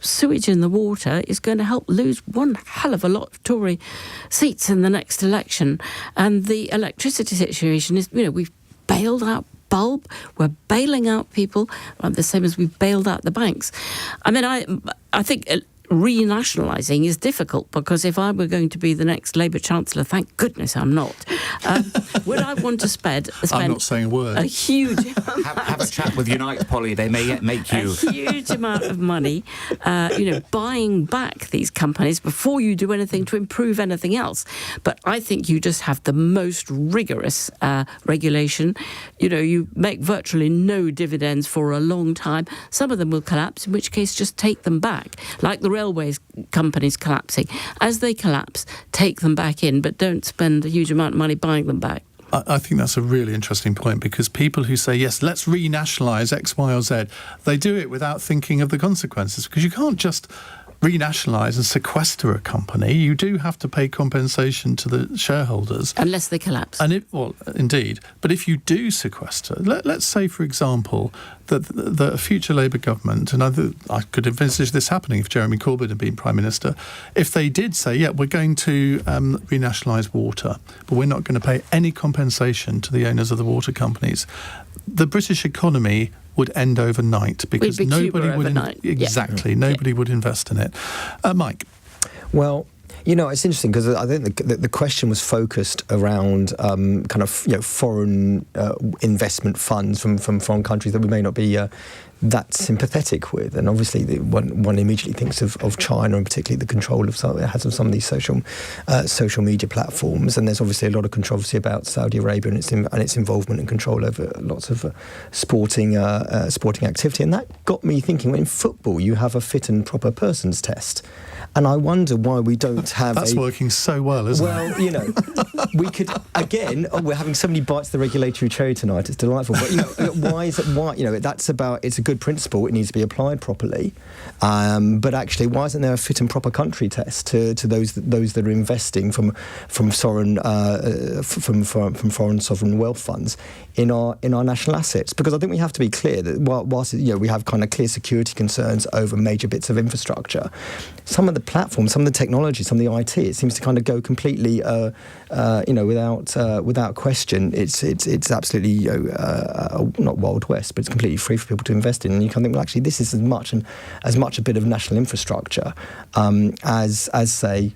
sewage in the water is going to help lose one hell of a lot of Tory seats in the next election. And the electricity situation is, we've bailed out Bulb, we're bailing out people, the same as we've bailed out the banks. I mean, I think renationalising is difficult, because if I were going to be the next Labour Chancellor, thank goodness I'm not, would I want to spend I'm not saying a word. A huge have a chat with Unite, Polly. They may yet make you a huge amount of money, buying back these companies before you do anything to improve anything else. But I think you just have the most rigorous regulation. You make virtually no dividends for a long time. Some of them will collapse, in which case just take them back, like the railways companies collapsing. As they collapse, take them back in, but don't spend a huge amount of money buying them back. I think that's a really interesting point, because people who say, yes, let's renationalise X, Y or Z, they do it without thinking of the consequences, because you can't just renationalise and sequester a company. You do have to pay compensation to the shareholders. Unless they collapse. Indeed. But if you do sequester, let's say, for example, that a future Labour government, and I could envisage this happening if Jeremy Corbyn had been Prime Minister, if they did say, yeah, we're going to renationalise water, but we're not going to pay any compensation to the owners of the water companies, the British economy would end overnight, because nobody would nobody would invest in it. Mike? Well, it's interesting, because I think the question was focused around foreign investment funds from foreign countries that we may not be that sympathetic with, and obviously one immediately thinks of China, and particularly the control of some of these social media platforms. And there's obviously a lot of controversy about Saudi Arabia and its involvement and control over lots of sporting activity. And that got me thinking, in football you have a fit and proper persons test, and I wonder why we don't have. That's working so well, isn't it? Well, we could again. We're having so many bites of the regulatory cherry tonight. It's delightful. But why is it? Why that's about? It's a good principle. It needs to be applied properly. But actually, why isn't there a fit and proper country test to those that are investing from foreign sovereign wealth funds in our national assets? Because I think we have to be clear that whilst we have kind of clear security concerns over major bits of infrastructure, some of the platforms, some of the technology, some of the IT, it seems to kind of go completely without question. It's absolutely not Wild West, but it's completely free for people to invest in. And you can think, well, actually, this is as much a bit of national infrastructure as say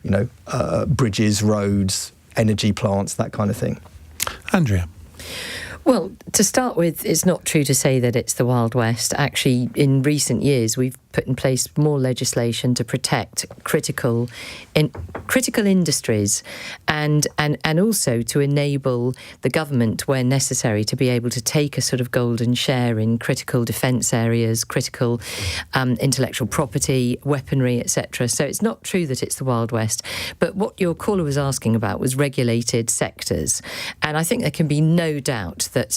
bridges, roads, energy plants, that kind of thing. Andrea? Well, to start with, it's not true to say that it's the Wild West. Actually, in recent years, we've put in place more legislation to protect critical industries and also to enable the government, where necessary, to be able to take a sort of golden share in critical defence areas, critical intellectual property, weaponry, etc. So it's not true that it's the Wild West. But what your caller was asking about was regulated sectors. And I think there can be no doubt that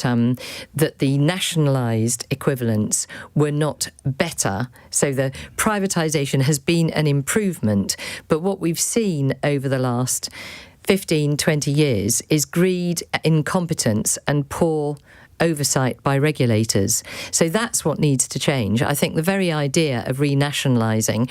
the nationalised equivalents were not better. So the privatisation has been an improvement. But what we've seen over the last 15, 20 years is greed, incompetence and poor oversight by regulators. So that's what needs to change. I think the very idea of renationalising,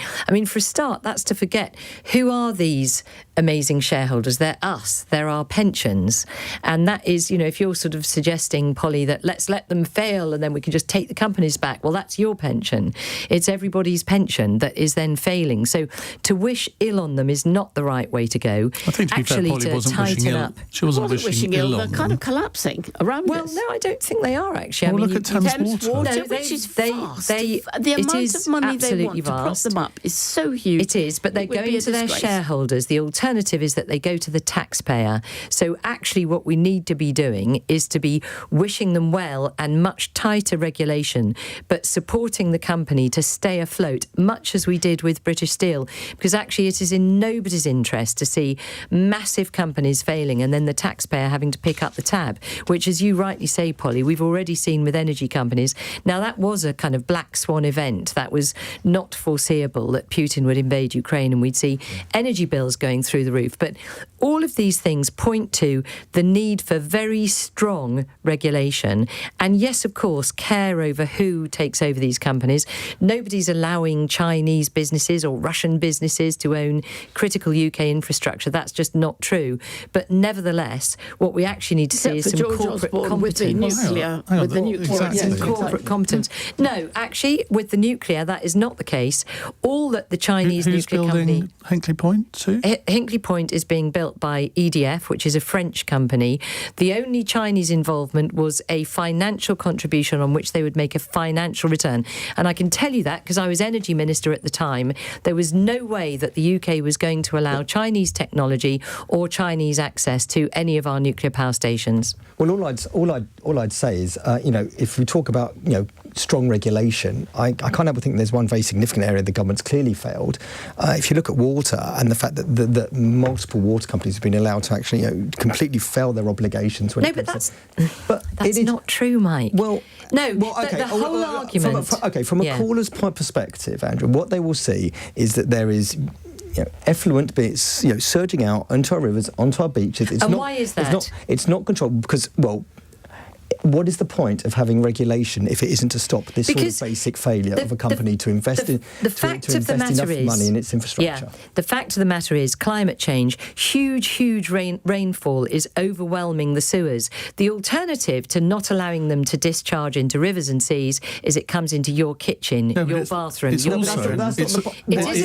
for a start, that's to forget who are these amazing shareholders. They're us. They're our pensions. And that is, if you're sort of suggesting, Polly, that let's let them fail and then we can just take the companies back, well, that's your pension. It's everybody's pension that is then failing. So to wish ill on them is not the right way to go. I think, to be fair, Polly wasn't wishing ill. She wasn't wishing ill on them. They're kind of collapsing around us. No, I don't think they are, actually. Look at Thames Water. No, which is vast. The amount of money they want to prop them up is so huge. It is, but they're going to their shareholders. The alternative is that they go to the taxpayer. So actually what we need to be doing is to be wishing them well and much tighter regulation, but supporting the company to stay afloat, much as we did with British Steel, because actually it is in nobody's interest to see massive companies failing and then the taxpayer having to pick up the tab, which, as you rightly say, Polly, we've already seen with energy companies. Now, that was a kind of black swan event. That was not foreseeable, that Putin would invade Ukraine and we'd see energy bills going through the roof. But all of these things point to the need for very strong regulation. And yes, of course, care over who takes over these companies. Nobody's allowing Chinese businesses or Russian businesses to own critical UK infrastructure. That's just not true. But nevertheless, what we actually need to see is some corporate competence. nuclear. hang on, With the nuclear. exactly. Corporate competence. No, actually, with the nuclear, that is not the case. All that the Chinese Who's nuclear company... building Hinkley Point too? Hinkley Point is being built by EDF, which is a French company. The only Chinese involvement was a financial contribution on which they would make a financial return. And I can tell you that because I was energy minister at the time. There was no way that the UK was going to allow Chinese technology or Chinese access to any of our nuclear power stations. Well, all I'd say is, if we talk about, strong regulation, I can't help but think there's one very significant area the government's clearly failed. If you look at water and the fact that multiple water companies have been allowed to actually, completely fail their obligations. When That's not true, Mike. The whole argument. From a caller's perspective, Andrew, what they will see is that there is effluent bits, surging out onto our rivers, onto our beaches. Why is that? It's not controlled because, what is the point of having regulation if it isn't to stop this sort of basic failure of a company to invest enough money in its infrastructure? Yeah, the fact of the matter is climate change, huge rainfall is overwhelming the sewers. The alternative to not allowing them to discharge into rivers and seas is it comes into your kitchen, your bathroom. It is a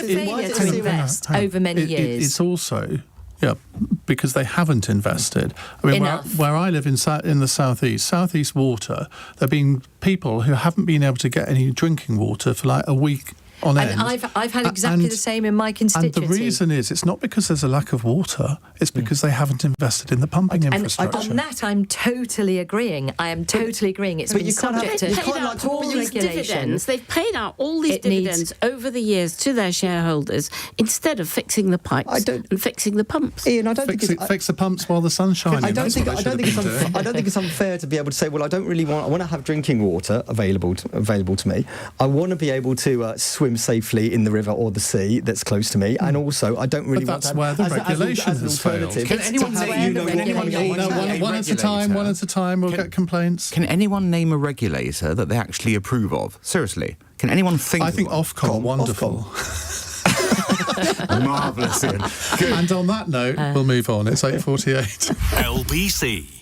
failure to invest over many years. It's also... Yeah, because they haven't invested. I mean, where I live in the southeast water, there have been people who haven't been able to get any drinking water for like a week on end. And I've had exactly the same in my constituency. And the reason is, it's not because there's a lack of water, it's because they haven't invested in the pumping infrastructure. And on that, I'm totally agreeing. It's been subject to all these dividends. They've paid out all these dividends over the years to their shareholders instead of fixing the pipes and fixing the pumps. Ian, fix the pumps while the sun's shining. I don't think it's unfair to be able to say, well, I want to have drinking water available to me. I want to be able to swim safely in the river or the sea that's close to me, and also I don't really want that. That's where the regulation has failed. Can anyone name one at a time, we'll get complaints. Can anyone name a regulator that they actually approve of? Seriously, can anyone think? I think Ofcom, wonderful. Marvellous, Ian. Good. And on that note, we'll move on. It's 8:48. LBC.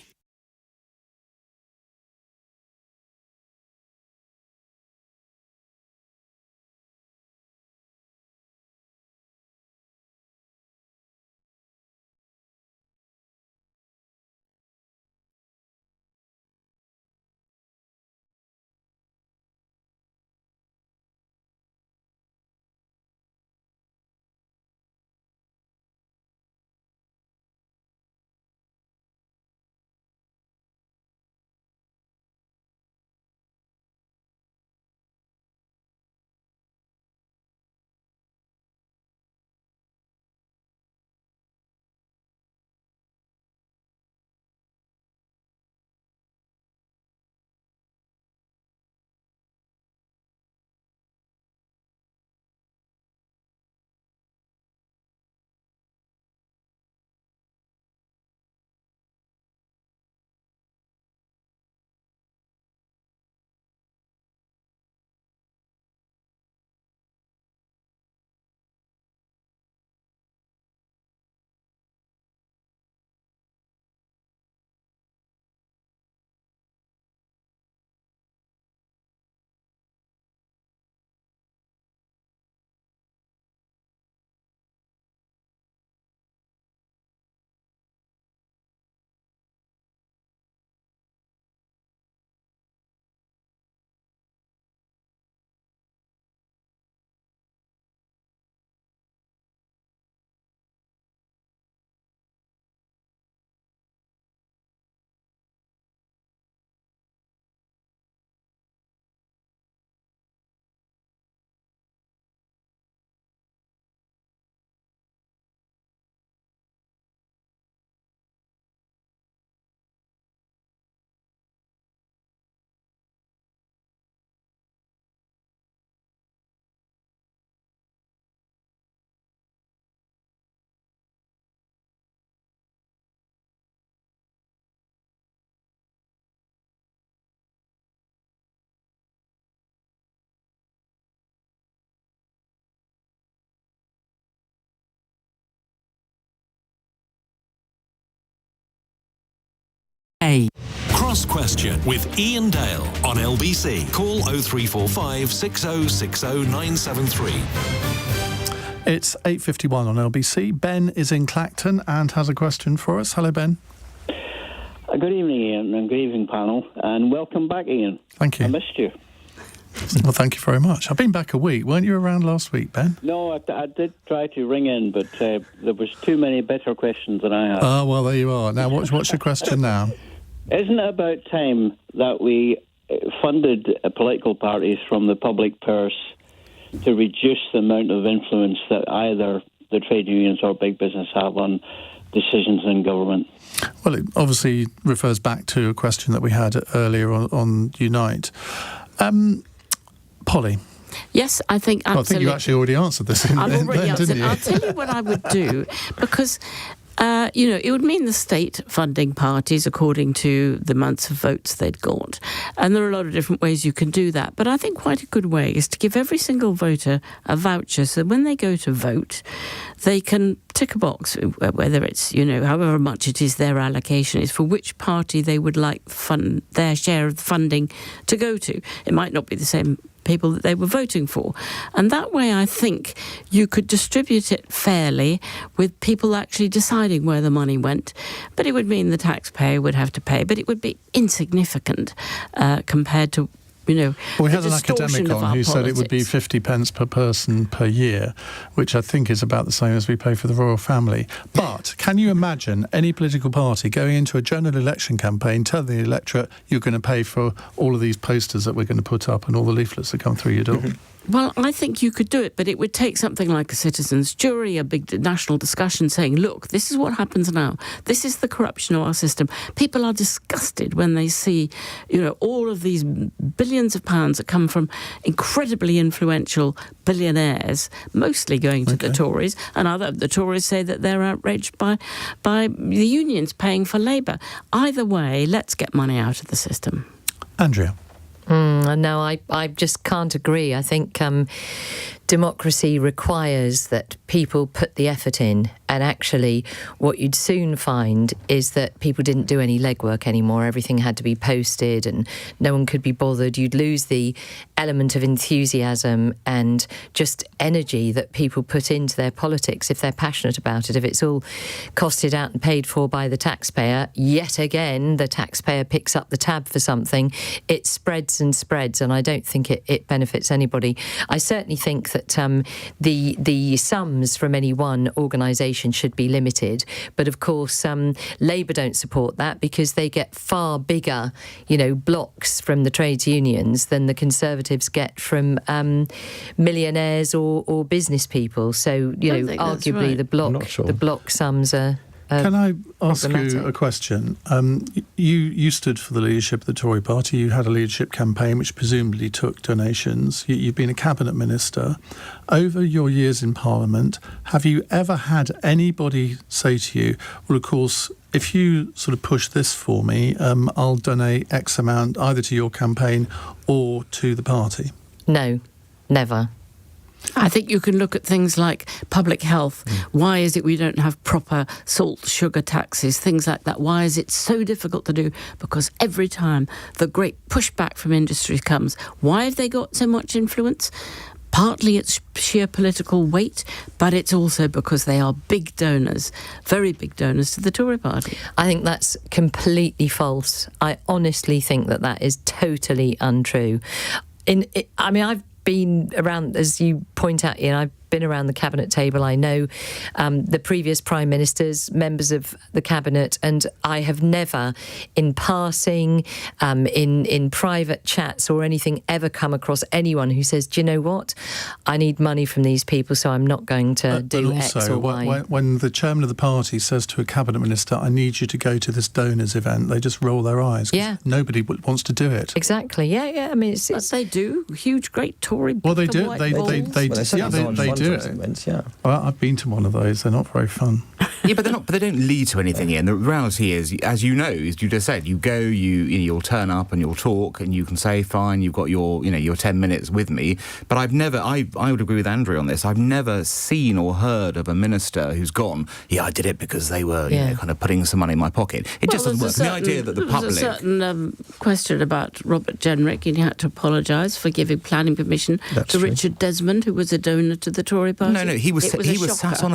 Cross Question with Iain Dale on LBC. Call 0345 6060 973. It's 8:51 on LBC. Ben is in Clacton and has a question for us. Hello, Ben. Good evening, Ian, and good evening, panel, and welcome back, Ian. Thank you. I missed you. Well, thank you very much. I've been back a week. Weren't you around last week, Ben? No, I did try to ring in, but there was too many better questions than I had. Oh, well, there you are. Now, what's your question now? Isn't it about time that we funded political parties from the public purse to reduce the amount of influence that either the trade unions or big business have on decisions in government? Well, it obviously refers back to a question that we had earlier on Unite. Polly? Yes, I think absolutely. Well, I think you actually already answered this. I've already answered. Didn't you? I'll tell you what I would do, because it would mean the state funding parties according to the amounts of votes they'd got. And there are a lot of different ways you can do that. But I think quite a good way is to give every single voter a voucher, so when they go to vote, they can tick a box, whether it's, however much it is their allocation is, for which party they would like their share of the funding to go to. It might not be the same people that they were voting for. And that way, I think you could distribute it fairly with people actually deciding where the money went. But it would mean the taxpayer would have to pay, but it would be insignificant compared to, Well, we had an academic on who said it would be 50 pence per person per year, which I think is about the same as we pay for the royal family. But can you imagine any political party going into a general election campaign telling the electorate you're going to pay for all of these posters that we're going to put up and all the leaflets that come through your door? Well, I think you could do it, but it would take something like a citizens' jury, a big national discussion saying, look, this is what happens now. This is the corruption of our system. People are disgusted when they see, all of these billions of pounds that come from incredibly influential billionaires, mostly going to the Tories, and the Tories say that they're outraged by the unions paying for labour. Either way, let's get money out of the system. Andrea? No, I just can't agree. I think democracy requires that people put the effort in, and actually what you'd soon find is that people didn't do any legwork anymore. Everything had to be posted and no one could be bothered. You'd lose the element of enthusiasm and just energy that people put into their politics if they're passionate about it. If it's all costed out and paid for by the taxpayer, yet again the taxpayer picks up the tab for something, it spreads and spreads, and I don't think it benefits anybody. I certainly think that the sums from any one organisation should be limited, but of course Labour don't support that because they get far bigger blocks from the trades unions than the Conservatives get from millionaires or business people. So arguably the block sums are Can I ask you a question? You stood for the leadership of the Tory party. You had a leadership campaign which presumably took donations. You've been a cabinet minister. Over your years in Parliament, have you ever had anybody say to you, well, of course, if you sort of push this for me, I'll donate X amount either to your campaign or to the party? No, never. I think you can look at things like public health. Why is it we don't have proper salt, sugar taxes, things like that? Why is it so difficult to do? Because every time the great pushback from industry comes, why have they got so much influence? Partly it's sheer political weight, but it's also because they are big donors, very big donors to the Tory party. I think that's completely false. I honestly think that is totally untrue. I've been around, as you point out, Ian, I've been around the cabinet table. I know the previous prime ministers, members of the cabinet, and I have never, in passing, in private chats or anything, ever come across anyone who says, do you know what, I need money from these people, so I'm not going to do X or Y. When the chairman of the party says to a cabinet minister, I need you to go to this donors event, they just roll their eyes. Yeah. Nobody wants to do it. Exactly. Yeah. I mean, it's they do. Huge, great Tory. Well, they do. They do it. Events, yeah. Well, I've been to one of those. They're not very fun. Yeah, but they don't lead to anything. Ian. The reality is, as you know, as you just said, you go, you'll turn up and you'll talk, and you can say, fine, you've got your 10 minutes with me. But I've never, I would agree with Andrew on this. I've never seen or heard of a minister who's gone, I did it because they were kind of putting some money in my pocket. It just doesn't work. The idea that the public... There was a certain question about Robert Jenrick, and he had to apologise for giving planning permission to Richard Desmond, who was a donor to the Tory party. No, he was sat on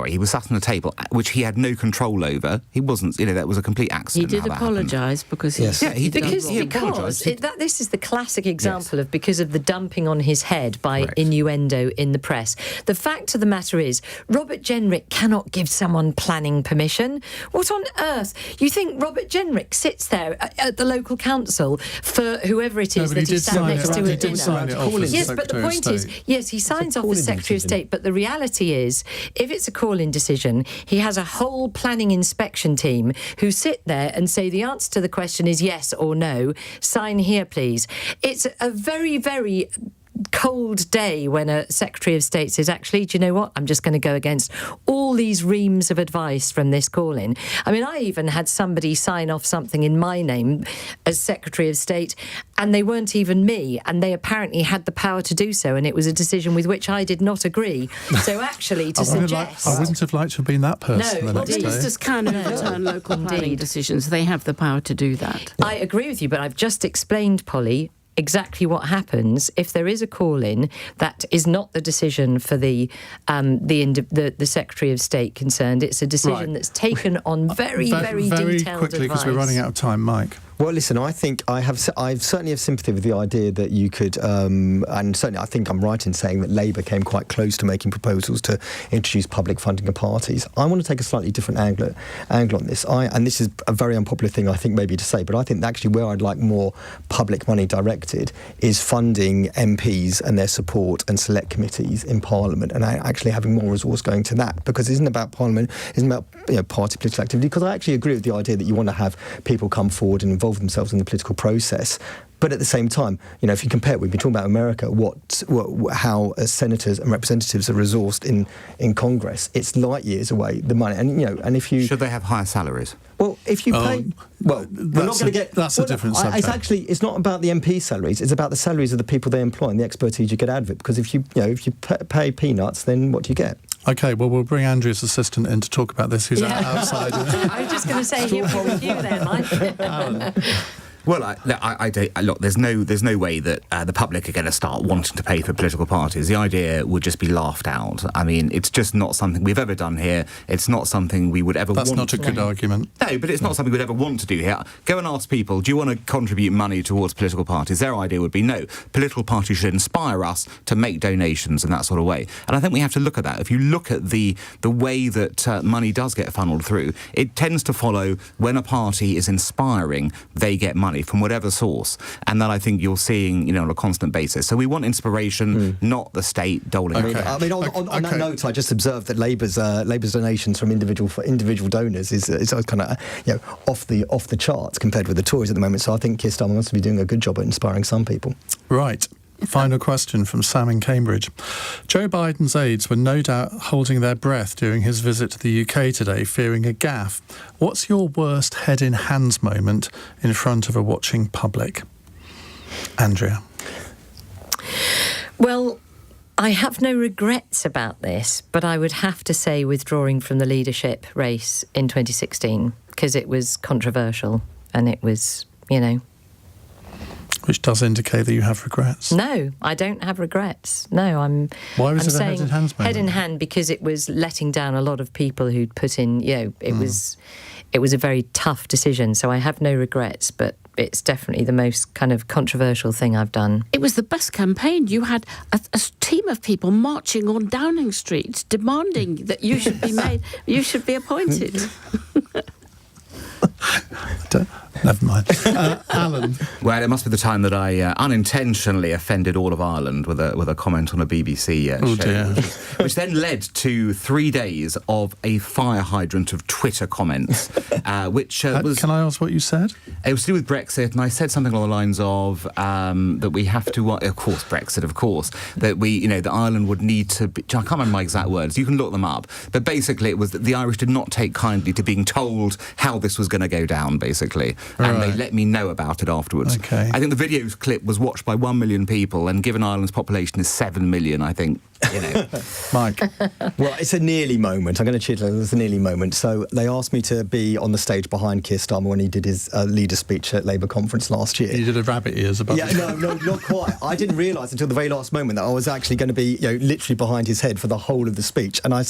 he was sat on a table which he had no control over. He wasn't, that was a complete accident. He did apologise because he because this is the classic example of because of the dumping on his head by innuendo in the press. The fact of the matter is, Robert Jenrick cannot give someone planning permission. What on earth? You think Robert Jenrick sits there at the local council for whoever it is that he sat next to at dinner? Yes, but the point is, he signs off as Secretary of State, but the reality is, if it's a call-in decision, he has a whole planning inspection team who sit there and say the answer to the question is yes or no. Sign here, please. It's a very, very cold day when a Secretary of State says, actually, do you know what? I'm just going to go against all these reams of advice from this call-in. I mean, I even had somebody sign off something in my name as Secretary of State, and they weren't even me, and they apparently had the power to do so, and it was a decision with which I did not agree. So actually, to suggest... I wouldn't have liked to have been that person the next day. Ministers can overturn local planning decisions. They have the power to do that. I agree with you, but I've just explained, Polly, exactly what happens if there is a call-in that is not the decision for the Secretary of State concerned. It's a decision that's taken on very, very detailed advice. Quickly, because we're running out of time, Mike. Well, listen, I think I certainly have sympathy with the idea that you could, and certainly I think I'm right in saying that Labour came quite close to making proposals to introduce public funding of parties. I want to take a slightly different angle on this. And this is a very unpopular thing, I think, maybe to say, but I think actually where I'd like more public money directed is funding MPs and their support and select committees in Parliament, and actually having more resource going to that, because it isn't about Parliament, it isn't about party political activity, because I actually agree with the idea that you want to have people come forward and involve themselves in the political process. But at the same time, if you compare it, we've been talking about America, how senators and representatives are resourced in Congress. It's light years away, the money. And if you... Should they have higher salaries? Well, if you pay... we're not going to get... That's a different subject. It's not about the MP salaries, it's about the salaries of the people they employ and the expertise you get out of it. Because if you pay peanuts, then what do you get? OK, well, we'll bring Andrew's assistant in to talk about this, who's outside. I was just going to say, here with you there, Mike. Well, look, there's no way that the public are going to start wanting to pay for political parties. The idea would just be laughed out. I mean, it's just not something we've ever done here. It's not something we would ever want to do. That's not a good argument. No, but it's not something we'd ever want to do here. Go and ask people, do you want to contribute money towards political parties? Their idea would be, no, political parties should inspire us to make donations in that sort of way. And I think we have to look at that. If you look at the way that money does get funneled through, it tends to follow when a party is inspiring, they get money from whatever source, and that I think you're seeing, on a constant basis. So we want inspiration, not the state doling out. On that note, I just observed that Labour's donations from individual donors is kind of off the charts compared with the Tories at the moment. So I think Keir Starmer must be doing a good job at inspiring some people. Right. Final question from Sam in Cambridge. Joe Biden's aides were no doubt holding their breath during his visit to the UK today, fearing a gaffe. What's your worst head-in-hands moment in front of a watching public? Andrea. Well, I have no regrets about this, but I would have to say withdrawing from the leadership race in 2016, because it was controversial and it was, Which does indicate that you have regrets. No, I don't have regrets. No, Why was it a head-in-hands moment? Head-in-hand because it was letting down a lot of people who'd put in, it was a very tough decision. So I have no regrets, but it's definitely the most kind of controversial thing I've done. It was the best campaign. You had a team of people marching on Downing Street demanding that you should be appointed. Never mind. Alan. Well, it must be the time that I unintentionally offended all of Ireland with a comment on a BBC show, which then led to 3 days of a fire hydrant of Twitter comments, which was... Can I ask what you said? It was to do with Brexit, and I said something along the lines of that we have to... of course, Brexit, of course. That that Ireland would need to... I can't remember my exact words. You can look them up. But basically, it was that the Irish did not take kindly to being told how this was going to go down, basically. And they let me know about it afterwards. Okay. I think the video clip was watched by 1 million people, and given Ireland's population is 7 million, I think, Mike. Well, it's a nearly moment. I'm going to cheat. It's a nearly moment. So they asked me to be on the stage behind Keir Starmer when he did his leader speech at Labour conference last year. You did a rabbit ears above. Yeah, no, not quite. I didn't realise until the very last moment that I was actually going to be, literally behind his head for the whole of the speech. And I've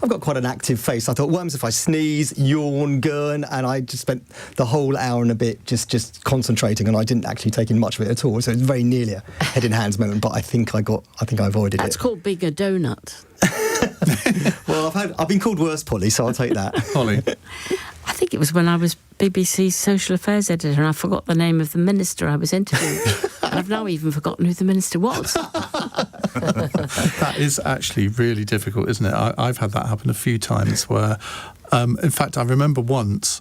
got quite an active face. I thought, what happens if I sneeze, yawn, gurn? And I just spent the whole hour and a bit just concentrating, and I didn't actually take in much of it at all. So it was very nearly a head in hands moment. But I think I avoided it. That's called being a donut. Well, I've been called worse, Polly, so I'll take that. Polly. I think it was when I was BBC's social affairs editor, and I forgot the name of the minister I was interviewing. And I've now even forgotten who the minister was. That is actually really difficult, isn't it? I've had that happen a few times where, in fact, I remember once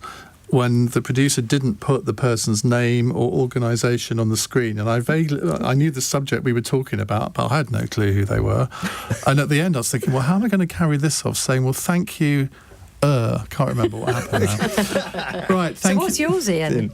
when the producer didn't put the person's name or organisation on the screen, and I knew the subject we were talking about, but I had no clue who they were. And at the end I was thinking, well, how am I going to carry this off, saying, well, thank you, can't remember what happened now. Right, thank you. So what's yours, Ian?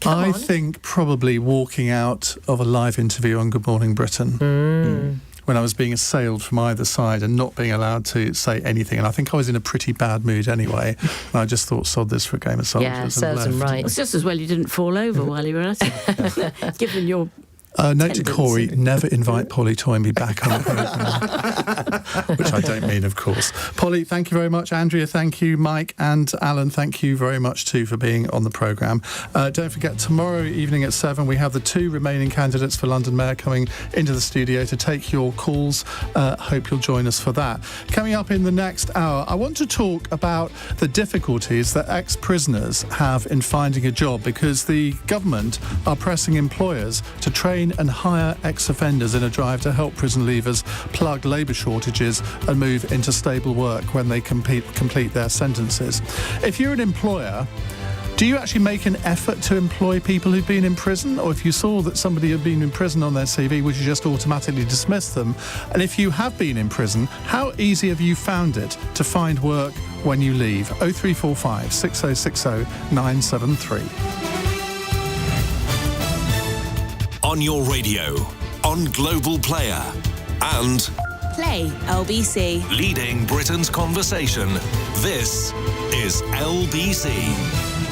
I think probably walking out of a live interview on Good Morning Britain. When I was being assailed from either side and not being allowed to say anything. And I think I was in a pretty bad mood anyway. And I just thought, sod this for a game of soldiers. Yeah, serves them right. It's just as well you didn't fall over while you were at it, given your... Note to Corey, never invite Polly Toynbee back on the programme. Which I don't mean, of course. Polly, thank you very much. Andrea, thank you. Mike and Alan, thank you very much too for being on the programme. Don't forget, tomorrow evening at 7, we have the 2 remaining candidates for London Mayor coming into the studio to take your calls. Hope you'll join us for that. Coming up in the next hour, I want to talk about the difficulties that ex-prisoners have in finding a job, because the government are pressing employers to train and hire ex-offenders in a drive to help prison leavers plug labour shortages and move into stable work when they complete their sentences. If you're an employer, do you actually make an effort to employ people who've been in prison? Or if you saw that somebody had been in prison on their CV, would you just automatically dismiss them? And if you have been in prison, how easy have you found it to find work when you leave? 0345 6060 973. On your radio, on Global Player, and Play LBC. leading Britain's conversation. This is LBC.